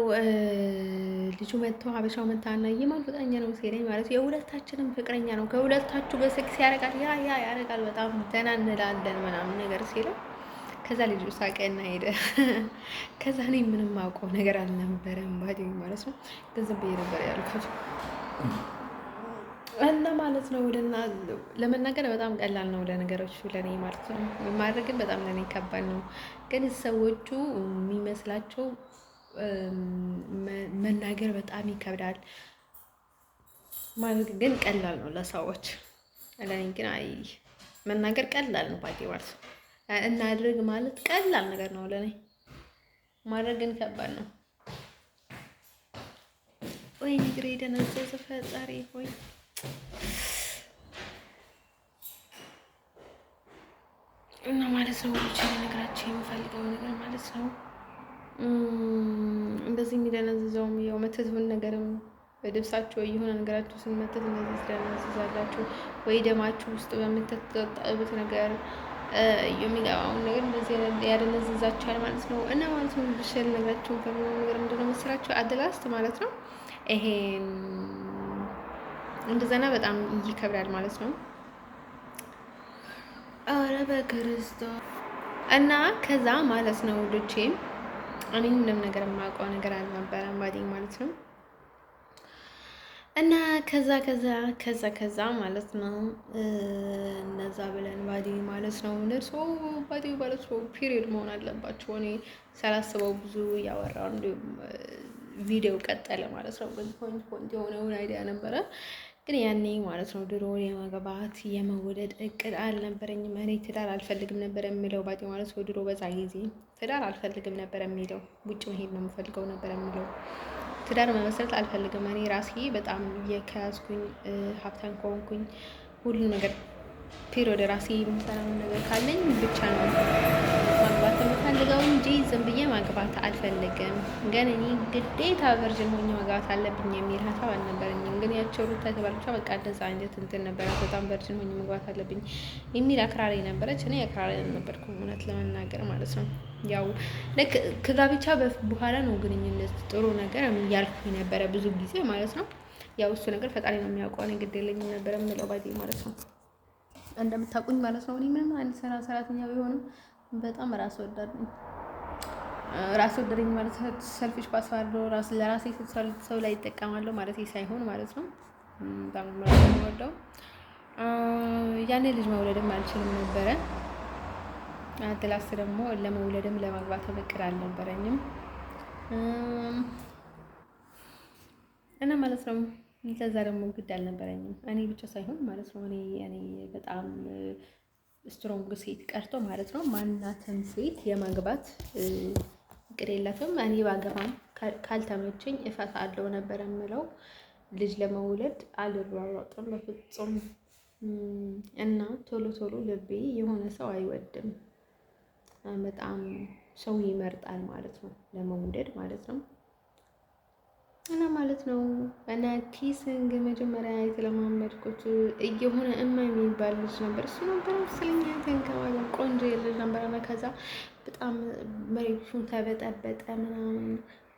ልጁ መጥቶ ሀበሻው መጣና የማን ፍቅረኛ ነው ሲለኝ ማለት የሁለታችንም ፍቅረኛ ነው፣ ከሁለታችሁ በሴክስ ያደርጋል፣ ያ ያደርጋል፣ በጣም ደህና እንላለን ምናምን ነገር ሲለው ከዛ ልጁ ሳቀና ሄደ። ከዛ እኔ ምንም አውቀው ነገር አልነበረም ባዲኝ ማለት ነው። ገንዘብ ብዬ ነበር ያልኳቸው እና ማለት ነው። ለመናገር በጣም ቀላል ነው ለነገሮች ለኔ ማለት ነው። ማድረግ ግን በጣም ለኔ ከባድ ነው። ግን ሰዎቹ የሚመስላቸው መናገር በጣም ይከብዳል፣ ማድረግ ግን ቀላል ነው ለሰዎች። ለኔ ግን መናገር ቀላል ነው ባዲ ማለት ነው። እናድርግ ማለት ቀላል ነገር ነው ለኔ፣ ማድረግ ግን ከባድ ነው። ወይ ንግሬ ደነዘዘ ፈጣሪ ሆይ። እና ማለት ነው ብቻ ነገራቸው የምፈልገው ነገር ማለት ነው እንደዚህ የሚደነዝዘውም ያው መተትብን ነገርም በልብሳቸው የሆነ ነገራቸው ስንመተት እንደዚህ ትደነዝዛላችሁ ወይ ደማችሁ ውስጥ በምትጠጣበት ነገር የሚገባውን ነገር እንደዚህ ያደነዝዛችኋል ማለት ነው። እና ማለት ነው ብሸል ነገራቸው ከሆነ ነገር ምንድነው መስራቸው አደላስት ማለት ነው። ይሄ እንደዛና በጣም ይከብዳል ማለት ነው። አረ በክርስቶስ እና ከዛ ማለት ነው ልጄ እኔ ምንም ነገር የማውቀው ነገር አልነበረም ባዲኝ ማለት ነው። እና ከዛ ማለት ነው እነዛ ብለን ባዲ ማለት ነው ነርሶ ባዲ ማለት ነው ፒሪየድ መሆን አለባቸው። እኔ ሳላስበው ብዙ እያወራው እንዲሁም ቪዲዮ ቀጠለ ማለት ነው። ፖይንት የሆነውን አይዲያ ነበረ ግን ያኔ ማለት ነው ድሮ የማግባት የመውለድ እቅድ አልነበረኝም። እኔ ትዳር አልፈልግም ነበር የሚለው ባዲ ማለት ነው። ድሮ በዛ ጊዜ ትዳር አልፈልግም ነበር የሚለው ውጭ መሄድ ነው የምፈልገው ነበር የሚለው ትዳር መመስረት አልፈልግም። እኔ ራሴ በጣም የከያዝኩኝ ሀብታም ከሆንኩኝ ሁሉ ነገር ፔሪዮድ ራሴ የምሰራውን ነገር ካለኝ ብቻ ነው ማግባት የምፈልገው እንጂ ዝም ብዬ ማግባት አልፈልግም። ግን እኔ ግዴታ ቨርጅን ሆኜ ማግባት አለብኝ የሚል ሀሳብ አልነበረኝም። ግን ያቸው ሩታ የተባለቻ በቃ እንደዛ አይነት እንትን ነበረ። በጣም ቨርጅን ሆኜ ማግባት አለብኝ የሚል አክራሪ ነበረች። እኔ አክራሪ አልነበርኩም እውነት ለመናገር ማለት ነው። ያው ልክ ከጋብቻ በኋላ ነው ግንኙነት ጥሩ ነገር ያልኩኝ ነበረ ብዙ ጊዜ ማለት ነው። ያው እሱ ነገር ፈጣሪ ነው የሚያውቀው። እኔ ግድ የለኝም ነበረ የምለው ባዲ ማለት ነው። እንደምታውቁኝ ማለት ነው። እኔ ምንም አይነት ሰራተኛ ቢሆንም በጣም ራስ ወዳድ ነኝ። ራስ ወዳድኝ ማለት ሰልፊሽ ፓስዋርድ ለራሴ ሰው ላይ ይጠቀማለሁ ማለት ሳይሆን ማለት ነው። በጣም ራስ ወዳው ያኔ ልጅ መውለድም አልችልም ነበረ። አትላስ ደግሞ ለመውለድም ለማግባት እቅድ አልነበረኝም እና ማለት ነው። ለዛ ደግሞ ግድ አልነበረኝም እኔ ብቻ ሳይሆን ማለት ነው። እኔ በጣም ስትሮንግ ሴት ቀርቶ ማለት ነው ማናትም ሴት የማግባት እቅድ የላትም። እኔ ባገባም ካልተመቸኝ እፈታለሁ ነበር የምለው። ልጅ ለመውለድ አልሯሯጥም በፍጹም። እና ቶሎ ልቤ የሆነ ሰው አይወድም። በጣም ሰው ይመርጣል ማለት ነው ለመውለድ ማለት ነው። እና ማለት ነው እና ኪስንግ መጀመሪያ የተለማመድኩት እየሆነ የሚባል ልጅ ነበር። እሱ ነበር መሰለኝ ተንከባለ ቆንጆ ልጅ ነበር። ከዛ በጣም መሬቱን ተበጠበጠ ምናምን።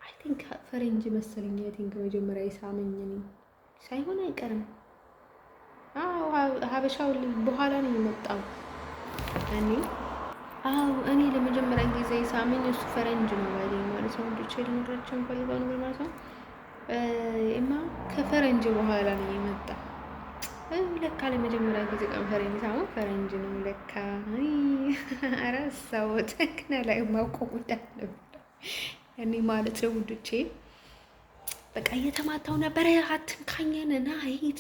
አይ ቲንክ ፈረንጅ መሰለኝ። አይ ቲንክ መጀመሪያ የሳመኝ ሳይሆን አይቀርም። አዎ ሀበሻው በኋላ ነው የመጣው። እኔ ለመጀመሪያ ጊዜ ሳመኝ እሱ ፈረንጅ ነው ማለት ነው። ልጅ ልነግራቸው ፈልገው ነገር ማለት ነው። ከፈረንጅ በኋላ ነው የመጣው። ለካ ለመጀመሪያ ጊዜ ቀን ፈረንጅ ነው ለካ። አረሳሁት ግን ላይ ማውቀው ነበር እኔ ማለት ነው ውዶቼ። በቃ እየተማታው ነበረ። አትንካኝን እና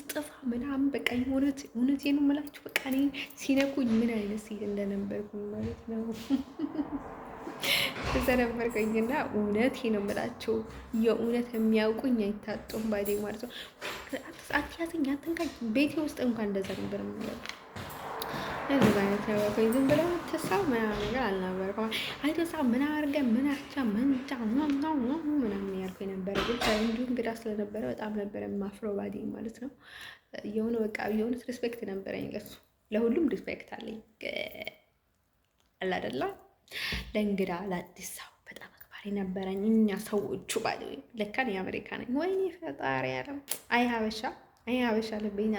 ጥፋ ምናምን በቃ እውነቴን ነው የምላችሁ። በቃ እኔ ሲነኩኝ ምን አይነት ሴት እንደነበርኩኝ ማለት ነው ተዘነበርከኝና እውነቴን ነው የምላችሁ። የእውነት የሚያውቁኝ አይታጡም ባዴ ማለት ነው። አትያዘኝ፣ አትንካኝ። ቤቴ ውስጥ እንኳን እንደዛ ነበር የምለው። እንደዛ አይነት ነገር ዝም ብለው አትሳው ምናምን ነገር አልነበረም። አይተሳው ምን አድርገን ምናቻ ምንጫ ምናምን ያልኩ የነበረ ግን እንዲሁ እንግዳ ስለነበረ በጣም ነበረ ማፍረው ባዲ ማለት ነው። የሆነ በቃ የሆነ ሪስፔክት ነበረኝ ለሱ፣ ለሁሉም ሪስፔክት አለኝ አላደላ ለእንግዳ ለአዲስ ሰው በጣም አክባሪ ነበረኝ። እኛ ሰዎቹ ባዲ ለካን የአሜሪካ ነኝ። ወይኔ ፈጣሪ ያለም አይ ሀበሻ ልቤኛ